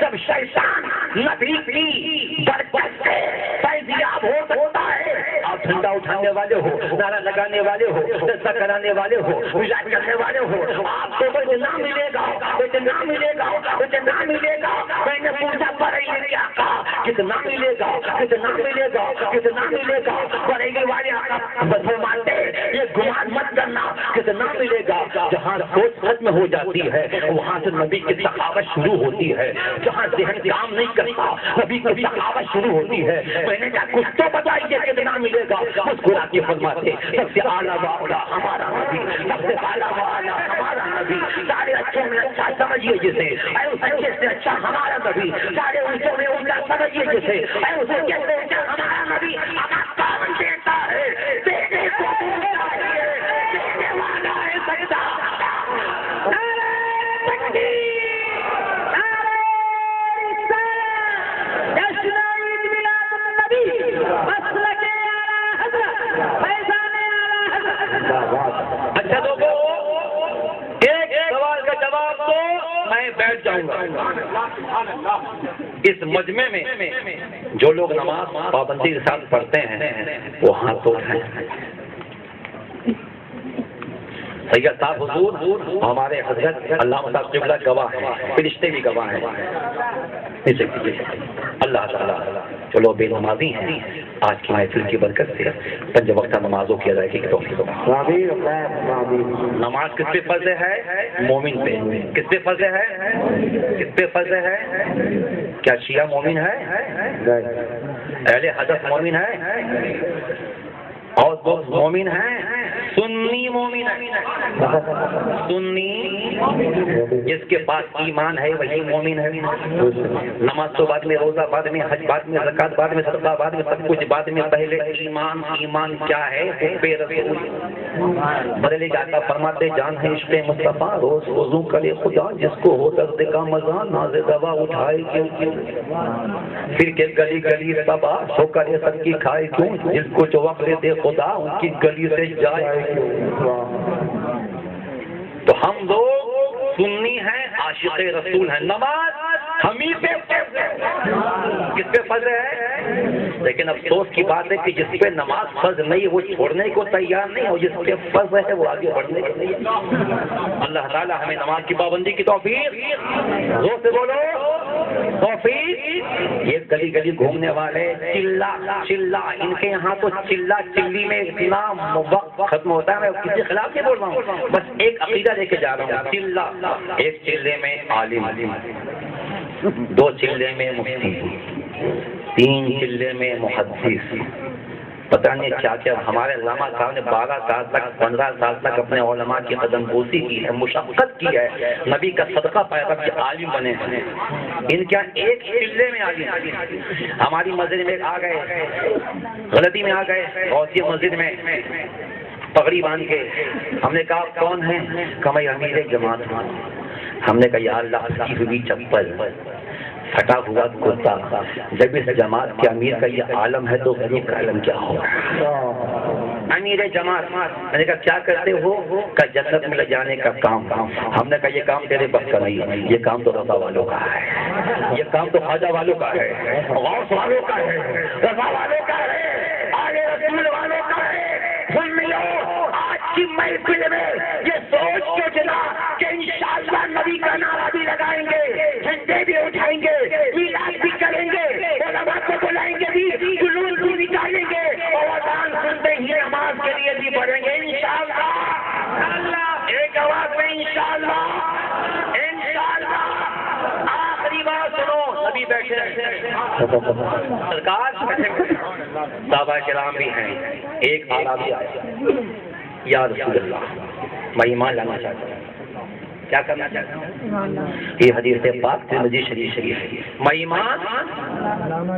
جب شیطان نبی کی برکت سے فیضیاب ہو سکتا ہے آپ جھنڈا اٹھانے والے ہو نعرہ لگانے والے ہو جلسہ کرانے والے ہو وزارت کرنے والے ہو آپ کو کچھ نہ ملے گا کچھ نہ ملے گا کچھ نہ ملے گا میں نے پوچھا بریلی نے کیا کہا کتنا ملے گا کتنا ملے گا کتنا ملے گا بریلی والے بس مانتے یہ گمان مت کرنا کتنا ملے گا جہاں سوچ ختم ہو جاتی ہے وہاں سے نبی کی سخاوت شروع ہوتی ہے جہاں ذہن کام نہیں کرتا نبی کی سخاوت شروع ہوتی ہے میں نے کہا کچھ تو بتائیے کتنا ملے گا مسکرا کے فرماتے سب سے اعلیٰ والا ہمارا نبی سب سے اعلیٰ والا ہمارا نبی سارے اچھوں میں اچھا سمجھیے جسے اے اس اچھے سے اچھا ہمارا نبی سارے اونچوں میں اونچا سمجھیے جسے اے اس اچھے سے اچھا ہمارا نبی ہمارا کام دیتا ہے دینے کو دینے والا ہے سجدہ اچھا لوگوں ایک سوال کا جواب تو میں بیٹھ جاؤں گا اس مجمع میں جو لوگ نماز پابندی کے ساتھ پڑھتے ہیں وہ ہاتھ اٹھائیں سید صاحب حضور ہمارے حضرت اللہ صاحب قبلہ گواہ ہیں فرشتے بھی گواہ ہیں اللہ تعالیٰ چلو بے نمازی ہیں آج کی محفل کی برکت سے پنج وقتہ نمازوں کی ادائیگی کی توفیق نماز کس پہ فرض ہے مومن پہ کس پہ فرض ہے کس پہ فرض ہے کیا شیعہ مومن ہے اہل حدیث مومن ہے اور دوست مومن ہیں سنی مومن ہے سنی جس کے پاس ایمان ہے وہی مومن ہے نماز تو بعد میں روزہ بعد میں حج بعد میں زکات بعد میں صدقہ بعد میں سب کچھ بعد میں پہلے ایمان ایمان کیا ہے بے رسول بدلے جاتا فرماتے جان ہے عشق مصطفیٰ روز وضو کرے خدا جس کو ہو درد کا مزہ ناز دوا اٹھائے کیوں پھر کے گلی گلی سبا سو کرے سب کی کھائے کیوں جس کو جو وقت دے خدا ان کی گلی سے جائے تو ہم لوگ سنی ہیں عاشق رسول ہیں نماز ہمیں پہ کس پہ فرض ہے لیکن افسوس کی بات ہے کہ جس پہ نماز فرض نہیں وہ چھوڑنے کو تیار نہیں، اور جس پہ فرض ہے وہ آگے بڑھنے کو تیار۔ اللہ تعالیٰ ہمیں نماز کی پابندی کی توفیق، زور سے بولو توفیق۔ یہ گلی گلی گھومنے والے چلا چلا، ان کے یہاں تو چلا چلی میں اتنا وقت ختم ہوتا ہے، میں کسی خلاف نہیں بول رہا ہوں، بس ایک عقیدہ لے کے جا رہا ہوں۔ چلا، ایک چلے میں عالم، دو چلے میں مفتی، تین چلے میں محدث، پتہ نہیں کیا کیا۔ ہمارے علامہ صاحب نے 12 سال تک 15 سال تک اپنے علماء کی قدم بوسی کی ہے، مشقت کی ہے، نبی کا صدقہ پایا تب کہ عالم بنے ہیں۔ ان کیا ایک چلے میں عالم، ہماری مسجد میں آ گئے، غلطی میں آ گئے، غوثیہ مسجد میں پگڑی باندھ کے، ہم نے کہا کون ہے؟ کہ میں امیر جماعت ہوں۔ ہم نے کہا یا اللہ، کی ہوئی چپل، پھٹا ہوا کرتا، جب اس جماعت کے امیر کا یہ عالم ہے تو غریب کا عالم کیا ہوگا؟ امیر جماعت، میں نے کہا کیا کرتے ہو؟ کہ جنت میں لے جانے کا کام۔ ہم نے کہا یہ کام تیرے بس کا نہیں، یہ کام تو رضا والوں کا ہے، یہ کام تو خواجہ والوں کا ہے، غوث والوں کا ہے، رضا والوں کا ہے، آگے رسول والوں کا ہے۔ سن لو آج کی محفل میں یہ سوچ کے چلا کہ انشاءاللہ نبی کا نعرہ بھی لگائیں گے، جھنڈے بھی اٹھائیں گے، میلاد بھی کریں گے، علماء کو بلائیں گے بھی، جلوس بھی نکالیں گے، اور اذان سنتے ہی نماز کے لیے بھی پڑھیں گے انشاءاللہ۔ ایک آواز میں انشاءاللہ، انشاءاللہ۔ آخری بات سنو، نبی بیٹھے سرکار، صحابہ کرام بھی ہیں، ایک آلہ بھی آیا، یا رسول اللہ میں ایمان لانا چاہتا ہوں۔ کیا کرنا چاہتا ہوں؟ یہ حدیث پاک ترمذی شریف ہے، میں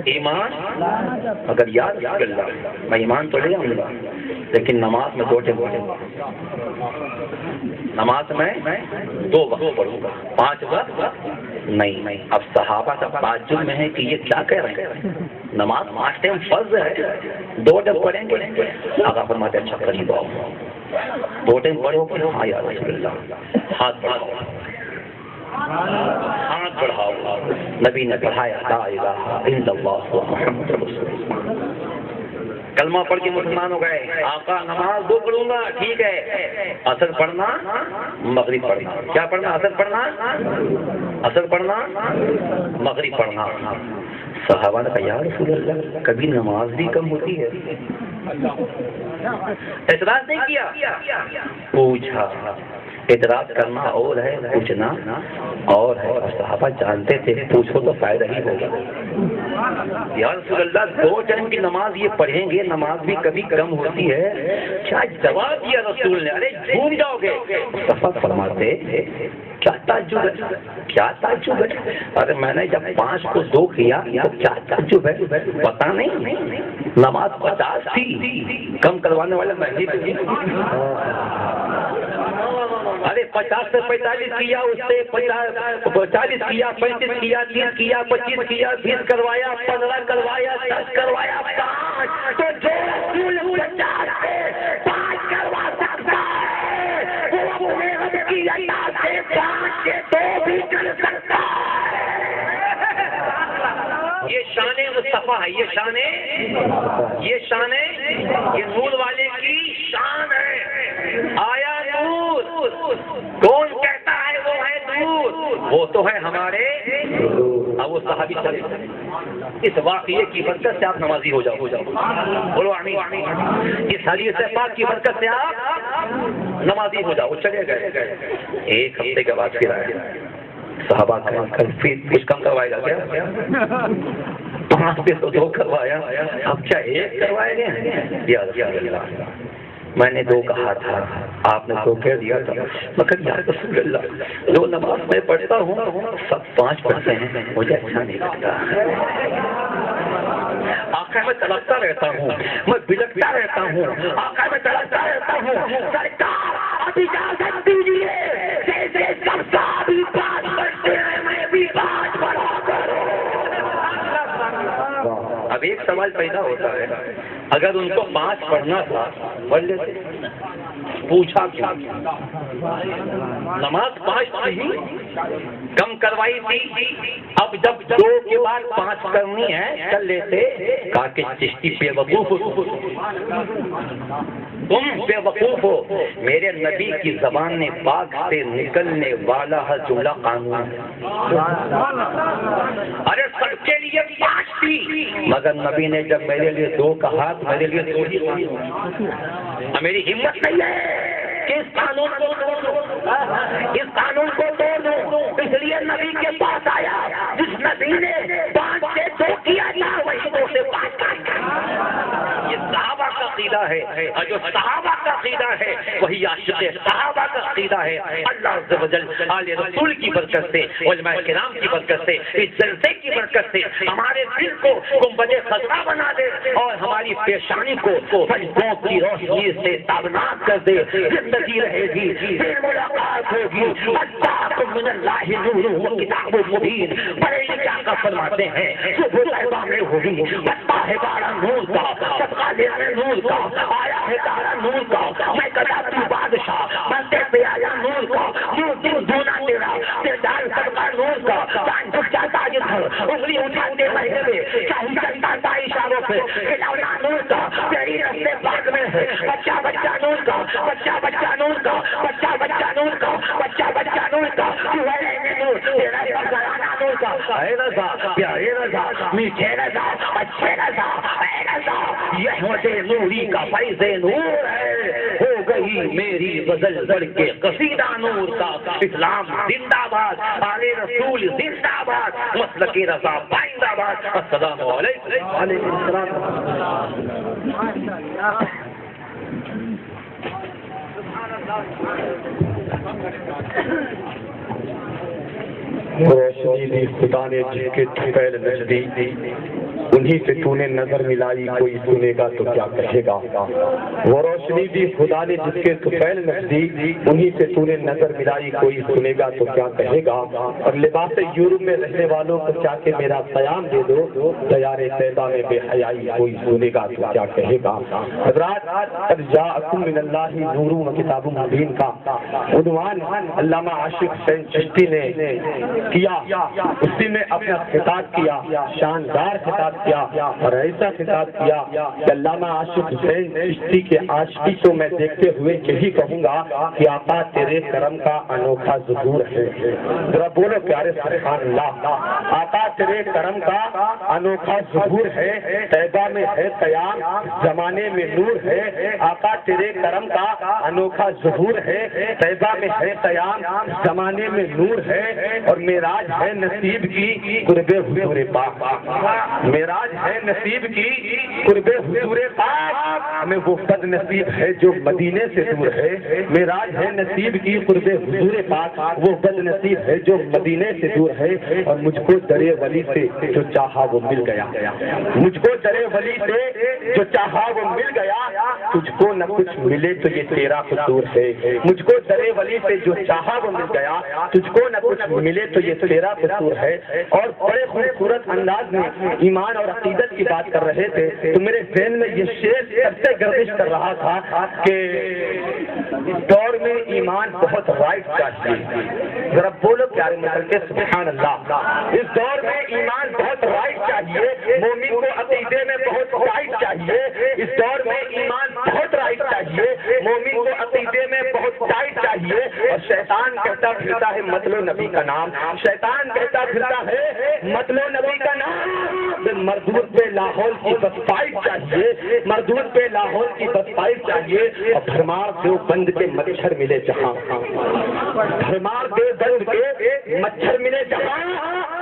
ایمان اگر یا رسول اللہ میں ایمان تو لے آؤں گا، لیکن نماز میں 2 ٹائم پڑھوں گا، نماز میں 2 وقت پڑھوں گا، 5 وقت نہیں۔ اب صحابہ کا تعجب میں ہے کہ یہ کیا کہہ رہے ہیں، نماز 5 ٹائم فرض ہے، 2 ٹائم پڑھیں گے؟ آقا فرماتے اچھا قریب آؤ، 2 ٹائم پڑھو گے؟ ہاں یا رسول اللہ، ہاتھ بڑھاؤ، ہاتھ بڑھاؤ۔ نبی نے پڑھایا لا الہ الا اللہ محمد رسول اللہ، کلمہ پڑھ کے مسلمان ہو گئے۔ آقا نماز 2 پڑھوں گا، ٹھیک ہے، اثر پڑھنا مغرب پڑھنا، کیا پڑھنا؟ اثر پڑھنا، اثر پڑھنا مغرب پڑھنا۔ صحابہ نے کہا یا رسول اللہ کبھی نماز بھی کم ہوتی ہے؟ اعتراض نہیں کیا، پوچھا۔ اعتراض کرنا اور ہے، پوچھنا اور ہے، اور صحابہ جانتے تھے پوچھو تو فائدہ ہی ہوگا۔ یا رسول اللہ 2 ٹائم کی نماز یہ پڑھیں گے، نماز بھی کبھی کم ہوتی ہے، کیا جواب دیا رسول نے؟ ارے جھوم جاؤ گے۔ مصطفیٰ فرماتے کیا تعجب ہے، کیا تعجب ہے؟ ارے میں نے جب 5 کو 2 کیا تو کیا تعجب ہے؟ پتا نہیں نماز 50 تھی، کم کروانے والا میں ہی تھی۔ ارے 50 سے 45 کیا، اس سے 40 کیا، 35 کیا، 30 کیا، 25 کیا، 20 کروایا، 15 کروایا، 10 کروایا، 5 تو جو رسول 50 سے 5 کروا سکتا ہے وہ اپنے رب کی عطا سے 5 کے 2 بھی کر سکتا ہے۔ یہ شان مصطفیٰ ہے، یہ شان یہ نور والے کی شان ہے۔ آیا نور، کون کہتا ہے وہ ہے نور؟ وہ تو ہے ہمارے۔ اب وہ صحابی چلے، اس واقعے کی برکت سے آپ نمازی ہو جاؤ، بولو آمین۔ اس حدیث پاک کی برکت سے آپ نمازی ہو جاؤ۔ چلے گئے، 1 ہفتے کے بعد پھر آئے صحابہ کا، پھر کچھ کم کروائے گا کیا؟ 5 پہ تو 2 کروایا، اب کیا 1 کروائے گے؟ یا رسول اللہ میں نے 2 کہا تھا، آپ نے 2 کہہ دیا تھا، مگر یا رسول اللہ جو نماز میں پڑھتا ہوں سب 5 پڑھتے ہیں، مجھے اچھا نہیں لگتا۔ آقا میں تڑپتا رہتا ہوں، میں بلکتا رہتا ہوں، آقا میں تڑپتا رہتا ہوں، سرکار اب اجازت دیجیے، جیسے سب صحابی 5 پڑھتے ہیں میں بھی 5 پڑھا کروں۔ اب ایک سوال پیدا ہوتا ہے، اگر ان کو 5 پڑھنا تھا پڑھ لیتے، پوچھا کیوں؟ نماز 5 تھی، کم کروائی تھی، اب جب 2 کے بعد 5 کرنی ہے کر لیتے۔ کہا کہ چشتی بے وقوف ہو، تم بے وقوف ہو، میرے نبی کی زبان پاک سے نکلنے والا ہے جملہ قانون۔ ارے سب کے لیے 5 تھی، مگر نبی نے جب میرے لیے 2 کہا تو میرے لیے 2 ہی، میری ہمت نہیں ہے کہ اس قانون کو توڑ دوں، اس لیے نبی کے پاس آیا، جس نبی نے 5 سے 2 کیا تھا وہی 2 سے 5 کر۔ یہ صحابہ کا عقیدہ ہے، اور جو صحابہ کا عقیدہ ہے وہی عاشق صحابہ کا عقیدہ ہے۔ اللہ عز و جل آل رسول کی برکت سے، علماء کرام کی برکت سے، اس جلسے کی برکت سے ہمارے دل کو گنبد خضرا بنا دے اور ہماری پیشانی کو سجدوں کی روشنی سے تابناک کر دے۔ زندگی رہے گی، پھر ملاقات ہوگی، اتاکم من اللہ نور و کتاب مبین۔ بڑے کیا کا فرماتے ہیں صبح طیبہ میں ہوگی، بتا ہے بارہ نور کا، صدقہ دینے نور کا، آیا ہے تارا نور کا، میں کداتی بادشاہ بنتے پہ آیا نور کا، یوں دن دونا تیرا تیردار صدقہ نور کا، جان جھک جاتا جدھر انگلی اٹھاتے مہینے میں، چاہی چلتا تھا اشاروں پہ، کھلاونا نور کا تیری رستے پاک میں ہے، بچہ بچہ نور کا، بچہ بچہ نور کا، بچہ بچہ نور کا، بچہ بچہ نور کا، تو ہے نور تیرا سرکارانہ نور کا۔ اے رضا پیارے رضا میٹھے رضا اچھے رضا، اے رضا یہ مجھے نوری کا فیض نور ہے، ہو گئی میری غزل بڑھ کے قصیدہ نور کا۔ اسلام زندہ باد، آل رسول زندہ باد، مسلک رضا پائندہ باد۔ السلام علیکم۔ وعلیکم السلام۔ روشنی دی خدا نے جس کے طفیل نزدیک، انہی سے تو نے نظر ملائی، کوئی سنے گا تو کیا کہے گا۔ وہ روشنی دی خدا نے جس کے طفیل نزدیک، انہی سے تو نے نظر ملائی، کوئی سنے گا تو کیا کہے گا۔ اور لباس یورپ میں رہنے والوں کو چاہ کے میرا قیام دے دو، دیار طیبہ میں بے حیائی، کوئی سنے گا تو کیا کہے گا۔ حضرات قد جاءکم من اللہ نور و کتاب مبین کا عنوان علامہ عاشق حسین چشتی نے کیا، اسی میں اپنا خطاب کیا، شاندار خطاب کیا اور ایسا خطاب کیا کہ علامہ عاشق حسین چشتی کے عاشقی کو میں دیکھتے ہوئے یہی کہوں گا کہ آقا تیرے کرم کا انوکھا ظہور ہے۔ ذرا بولو پیارے سبحان اللہ، آقا تیرے کرم کا انوکھا ظہور ہے، طیبہ میں ہے قیام، زمانے میں نور ہے۔ آقا تیرے کرم کا انوکھا ظہور ہے، طیبہ میں ہے قیام، زمانے میں نور ہے، اور معراج ہے نصیب کی قرب حضور پاک۔ معراج ہے نصیب کی قرب حضور پاک، ہمیں وہ بد نصیب ہے جو مدینے سے دور ہے۔ معراج ہے نصیب کی قرب حضور پاک، وہ بد نصیب ہے جو مدینے سے دور ہے۔ اور مجھ کو درے ولی سے جو چاہا وہ مل گیا، مجھ کو درے ولی سے جو چاہا وہ مل گیا۔ تجھ کو نہ کچھ ملے تو یہ تیرا قصور ہے، مجھ کو درے ولی سے جو چاہا وہ مل گیا۔ تجھ کو نہ کچھ ملے تو یہ تیرا قصور ہے۔ اور بڑے خوبصورت انداز میں ایمان اور عقیدت کی بات کر رہے تھے تو میرے ذہن میں یہ شعر کرتے گردش کر رہا تھا کہ اس دور میں ایمان بہت رائٹ چاہیے۔ ذرا بولو پیارے مل کے سبحان اللہ، اس دور میں ایمان بہت رائٹ چاہیے، مومن کو عقیدے میں بہت رائٹ چاہیے۔ اس دور میں ایمان بہت رائٹ چاہیے، مومن کو عقیدے میں بہت رائٹ چاہیے۔ اور شیطان کہتا پھرتا ہے مطلب نبی کا نام، شیطان کہتا پھرتا ہے مطلب نبی کا نام۔ مردود پہ لاہور کی بس فائٹ چاہیے، مردود پہ لاہور کی بس فائٹ چاہیے۔ اور بھرمار دیو بند کے مچھر ملے جہاں، بھرمار دیو بند کے مچھر ملے جہاں،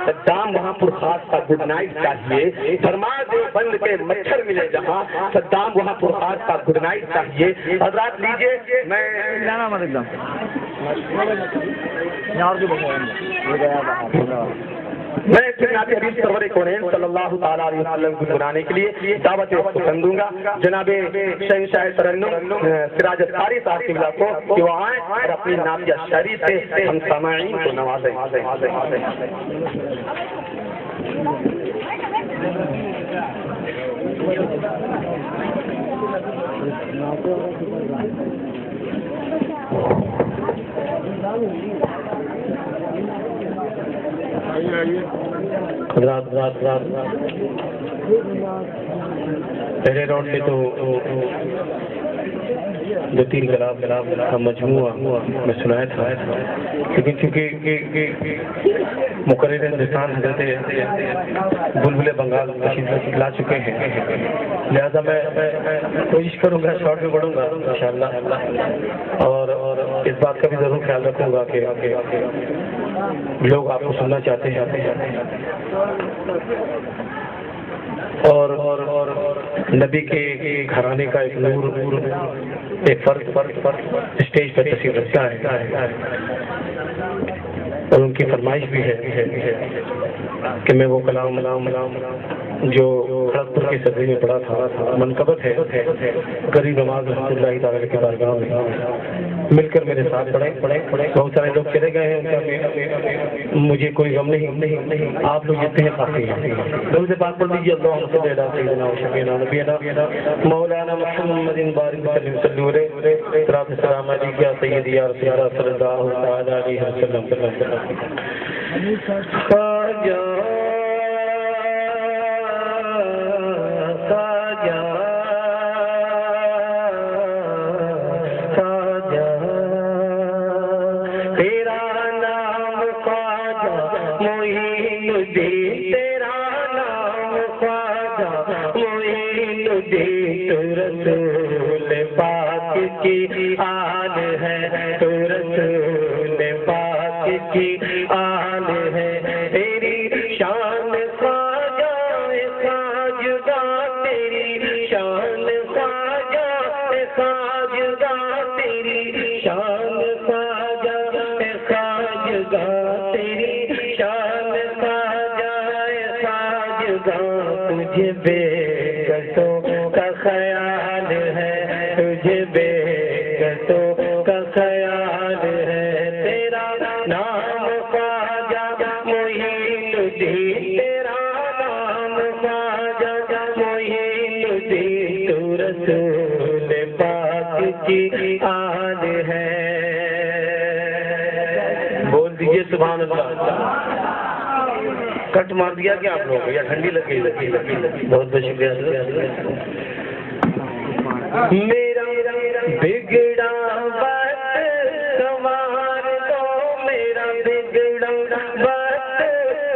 صدام وہاں پر خاص کا گڈ نائٹ چاہیے۔ بھرمار دیو بند کے مچھر ملے جہاں، صدام وہاں پر خاص کا گڈ نائٹ چاہیے۔ حضرات لیجیے میں میں جناب حبیب سرور کونین صلی اللہ تعالیٰ علیہ وسلم کو بنانے کے لیے دعوت پسند دوں گا جناب شہنشاہ ترنم سراج اذکاری صاحب قبلہ کو کہ وہ آئیں اور اپنی نعتیہ شاعری سے ہم سامعین کو نوازیں۔ پہلے راؤنڈ میں تو 2-3 کلام کا مجموعہ میں سنایا تھا، لیکن چونکہ مقرر ہندوستان حضرت بلبل بنگال لا چکے ہیں، لہذا میں کوشش کروں گا شارٹ میں پڑھوں گا انشاءاللہ، اور اس بات کا بھی ضرور خیال رکھوں گا کہ لوگ آپ کو سننا چاہتے ہیں، اور نبی کے گھرانے کا ایک نور ایک فرد اسٹیج پر تشریف رکھتا ہے، اور ان کی فرمائش بھی ہے کہ میں وہ کلام جو خرابپور کے صدر میں پڑھا تھا منقبت ہے غریب نواز رحمۃ اللہ تعالی کے بارگاہ میں مل کر میرے ساتھ پڑھیں۔ بہت سارے لوگ چلے گئے ہیں، ان کا مجھے کوئی غم نہیں، آپ لوگ جتنے ہیں کافی ہیں۔ دل سے بات پڑھ لیجیے، اللہم صلی علی سیدنا و شفیعنا نبینا مولانا محمد بارک وسلم صلی علیہ السلام علیکم یا سیدی یا رسول اللہ صلی اللہ تعالی علیہ وسلم۔ خواجہ رسول پاک کی آل ہے، تو رسول پاک کی آل ہے، تیری شان خواجہ خواجہ تیری شان خواجہ خواجہ تیری شان خواجہ خواجہ تیری شان خواجہ خواجہ، تجھے بے قصوں کا خیال ہے، تجھے بے قصوں کا خیال ہے، تیرا نام خواجہ معین الدین، تیرا نام خواجہ معین الدین، تو رسول پاک کی آل ہے۔ بول دیجیے سبحان اللہ۔ کٹ مار دیا کیا آپ لوگوں کو، یا ٹھنڈی لگی؟ بہت بہت شکریہ۔ میرا بگڑا وقت سنوار دو، میرا بگڑا وقت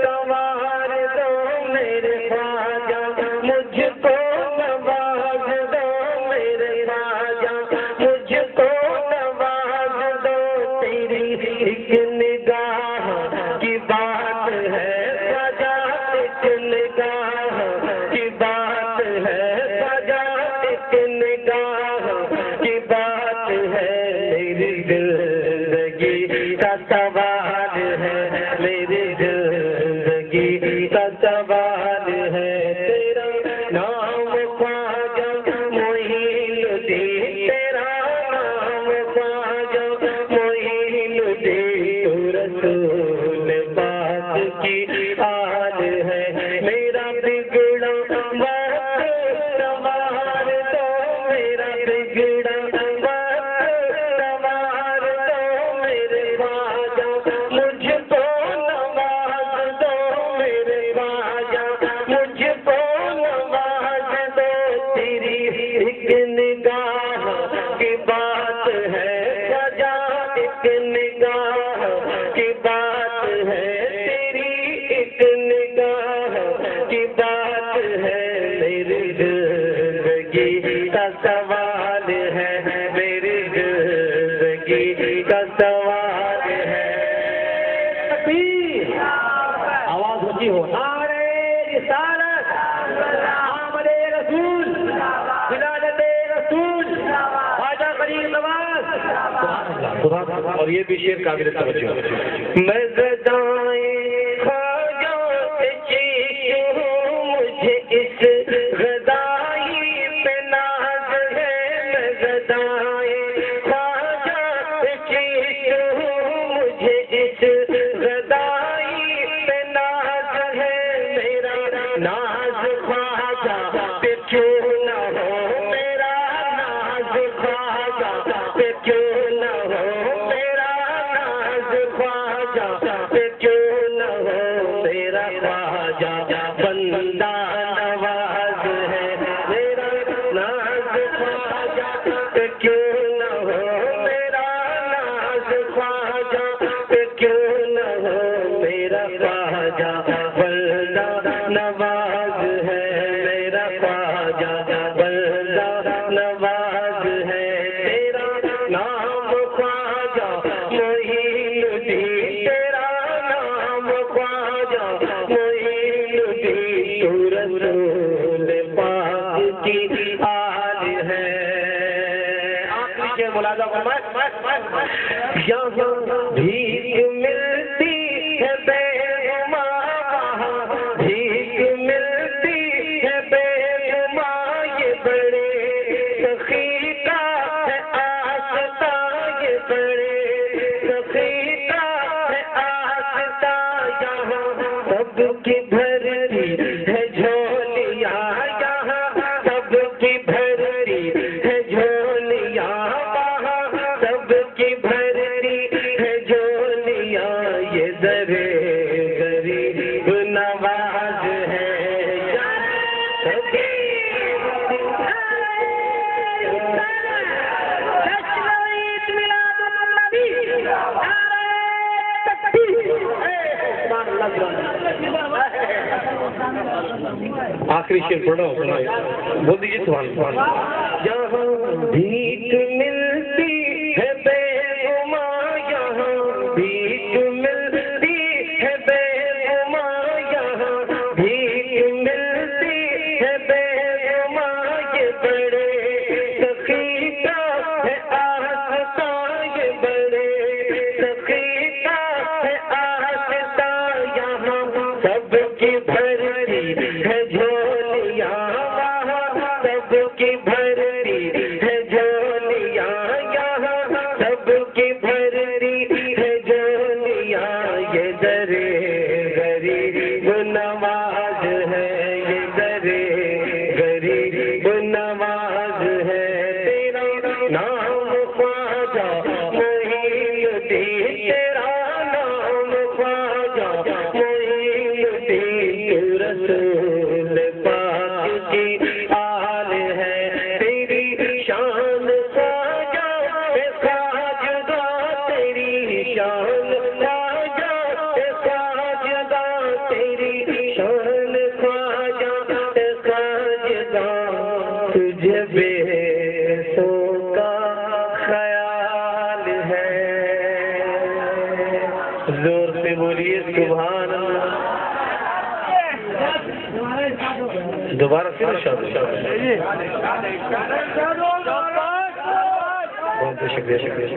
سنوار دو، میرے خواجہ مجھ کو نواز دو، میرے خواجہ مجھ کو نواز دو، تیری ایک نگاہ کی بات ہے خواجہ، ایک نگاہ کی بات ہے خواجہ، ایک نگاہ کی بات ہے، میری زندگی کا سوال ہے، میری زندگی کا سوال ہے، تیرا نام خواجہ معین الدین، تیرا نام خواجہ معین الدین، تو رسول پاک کی آل ہے، میرا بگڑا وقت سنوار دو، میرا بگڑا وقت سنوار دو، میرے خواجہ مجھ کو نواز دو، میرے خواجہ مجھ کو نواز دو، تیری ایک نگاہ کی بات ہے خواجہ، ایک نگاہ کی بات ہے، تیری ایک نگاہ کی بات ہے، میری زندگی کا سوال ہے، میری زندگی کا سوال ہے۔ تکبیر! آواز اونچی ہو، نعرہ رسالت، آمد رسول، ولادت رسول، خواجہ غریب نواز۔ اور یہ بھی شعر قابل توجہ۔ میں غدائے خواجہ سے چیخوں، مجھے اس غدائی پہ ناز ہے، میں غدائے خواجہ سے چیخوں، مجھے اس غدائی پہ ناز ہے، میرا ناز خواجہ پہ کیوں نہ ہو، میرا ناز خواجہ پہ کیوں نہ ہو، ملاحظہ فرمائیں، یہاں بھیک ملتی ہے بے گماں، بھیک ملتی ہے بے گماں، یہ بڑے سخی کا ہے آستا، یہ بڑے سخی کا ہے آستا، یہاں سب کی بھرتی ہے جھولیاں، یہاں سب کی بھرتی ہے جھولیاں، وہاں سب کی بھرتی ہے جھولیاں، یہ درے غریب نواز ہے، آخری شعر پڑھو بول دیجیے سبحان اللہ۔ یہاں بھیک ملتی ہے بے گماں، یہاں بھیک ملتی ہے بے گماں، یہاں بھیک ملتی ہے بے گماں، یہ بڑے سخی کا ہے آستا، یہ بڑے سخی کا ہے آستا، یہاں سب کی بھرتی ہے جھولیاں، وہاں سب کی بھرتی ہے جھولیاں، یہاں سب کی بھرتی ہے جھولیاں، یہ درے غریب نواز ہے، یہ درے غریب نواز ہے، تیرا نام خواجہ معین الدین، تیرا نام خواجہ معین الدین، رسول پاک کی آل ہے، تیری شان خواجہ خواجہ، تیری شان خواجہ خواجہ، تیری شان خواجہ خواجہ، تجھے بے سو کا خیال ہے، زور سے بولیے سبحان اللہ، دوبارہ پھر بہت شکریہ شکریہ،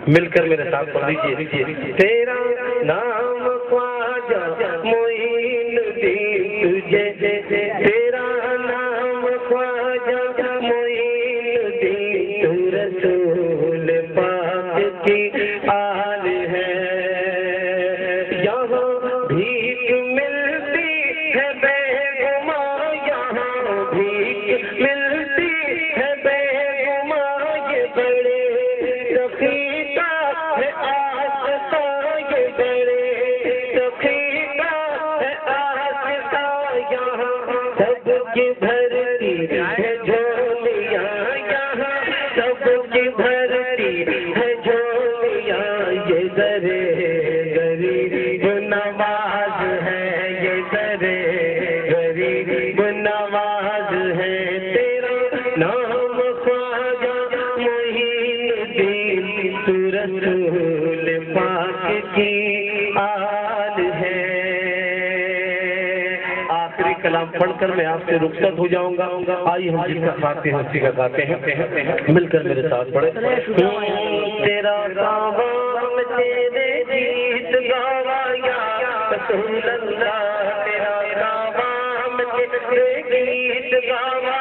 مل کر میرے ساتھ پڑھ لیجیے، تیرا نام خواجہ معین الدین، تجھے تیرا نام خواجہ معین الدین، تو رسول پاک کی آل ہے، یہاں بھیک ملتی ہے بے گماں، یہاں بھیک ملتی ہے بے گماں، یہ بڑے سخی کا ہے آستا، یہ بڑے سخی کا ہے آستا، یہاں سب کی بھرتی ہے جھولیاں، یہاں سب کی بھرتی ہے جھولیاں، یہ درے غریب نواز ہے، یہ درے غریب نواز ہے، تیرا نام خواجہ معین الدین، تو رسول پاک کی آل ہے۔ آخری کلام پڑھ کر میں آپ سے رخصت ہو جاؤں گا، آئیے ہم جس کا کھاتے ہیں اسی کا گاتے ہیں، مل کر میرے ساتھ پڑھے، تیرا کام تیرے گیت گایا رسول اللہ، تیرا کام تیرے گیت گایا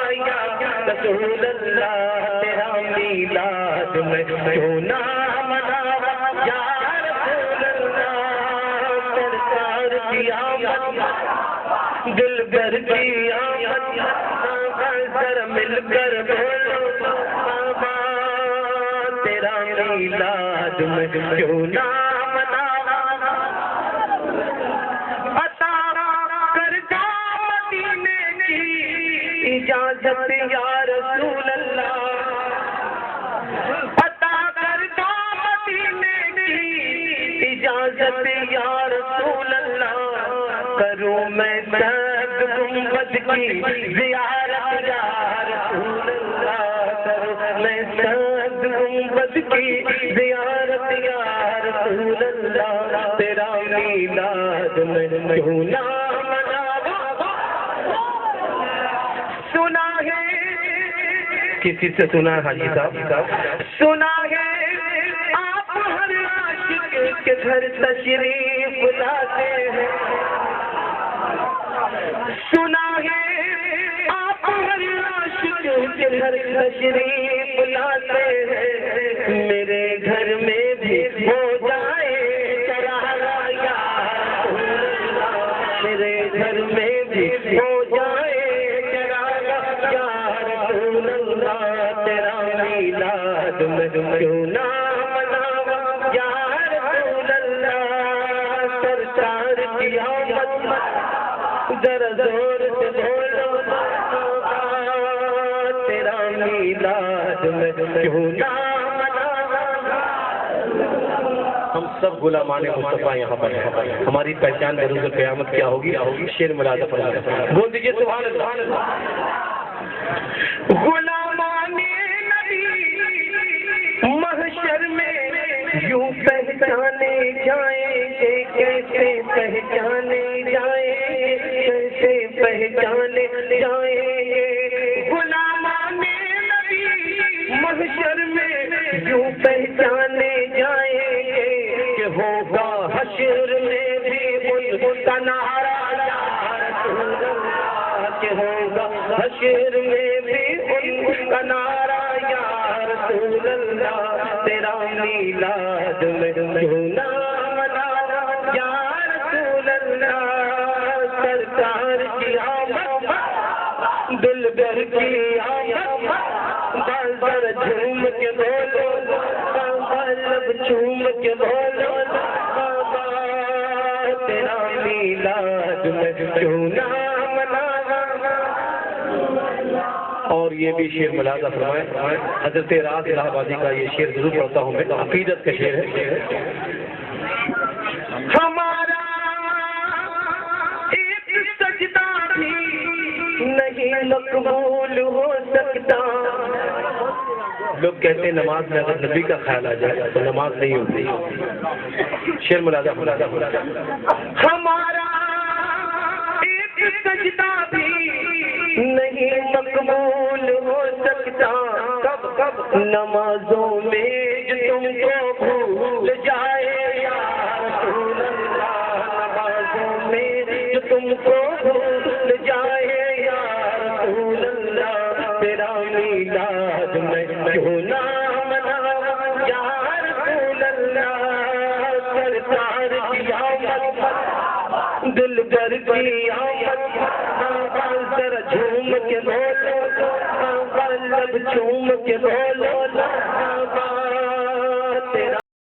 رسول اللہ، تیرا میلاد میں کیوں نہ مناوا یا رسول اللہ، سرکار کی آمد دل بھر کی آمد، سر مل کر بولو بابا، تیرا میلاد میں کیوں نہ مناوا، عطا کر جا مدینے کی اجازت یا رسول اللہ، عطا کر جا مدینے کی اجازت یا رسول اللہ، کروں میں سب گنبد کی زیارت یا رسول اللہ، کروں میں سب گنبد کی زیارت یا رسول اللہ، تیرا میلاد میں کیوں نہ مناوا، سنا ہے کسی سے سنا ہے حاجی صاحب؟ سنا ہے آپ ہر عاشق کے گھر تشریف لاتے ہیں، سنا ہے آپ ہر عاشق کے گھر تشریف لاتے ہیں، میرے گھر میں بھی ہو جائے چراغا یا میرے گھر میں بھی ہو جائے چراغا یا رسول اللہ، تیرا میلاد میں کیوں نہ مناواں یا رسول اللہ، سرکار کی آمد ذرا زور سے بولو، تیرا میلاد میں کیوں نہ ہم سب غلامان مصطفیٰ یہاں پر ہیں، ہماری پہچان بروز قیامت کیا ہوگی؟ شیر ملازہ فرمائیں، بول دیجئے سبحان اللہ۔ غلامان نبی محشر میں یوں پہچانے جائیں گے، کیسے پہچانے جائیں گے، کیسے پہچانے جائیں گے، غلامان نبی محشر میں یوں پہچانے جائیں گے کہ ہوگا حشر میں بھی ان کا نعرہ یا رسول اللہ، کہ ہوگا حشر میں بھی ان کا نعرہ یا رسول اللہ، تیرا میلاد میں کیوں نہ مناواں یا رسول اللہ، سرکار کی آمد دل بھر کی آمد، بازار جھوم کے بولو، لب چوم کے بولو، تیرا میلاد میں کیوں نہ مناواں۔ اور یہ بھی شیر ملازہ فرمائیں، حضرت راز الہ آبادی کا یہ شیر ضرور پڑھتا ہوں میں، عقیدت کا شیر ہے۔ ہمارا ایک سجدہ بھی نہیں مقبول ہو سکتا، لوگ کہتے ہیں نماز میں اگر نبی کا خیال آ جائے تو نماز نہیں ہوتی۔ شیر ملازہ ہمارا ایک سجدہ بھی نہیں مقبول ہو سکتا، کب نمازوں میں جو تم کو بھول جائے یا رسول اللہ، نمازوں میں جو تم کو بھول جائے یا رسول اللہ، تیرا میلاد میں کیوں نہ مناواں یا رسول اللہ، سرکار کی آمد دل بھر کی آمد، ذرا جھوم کے بولو، لب چوم کے بولو،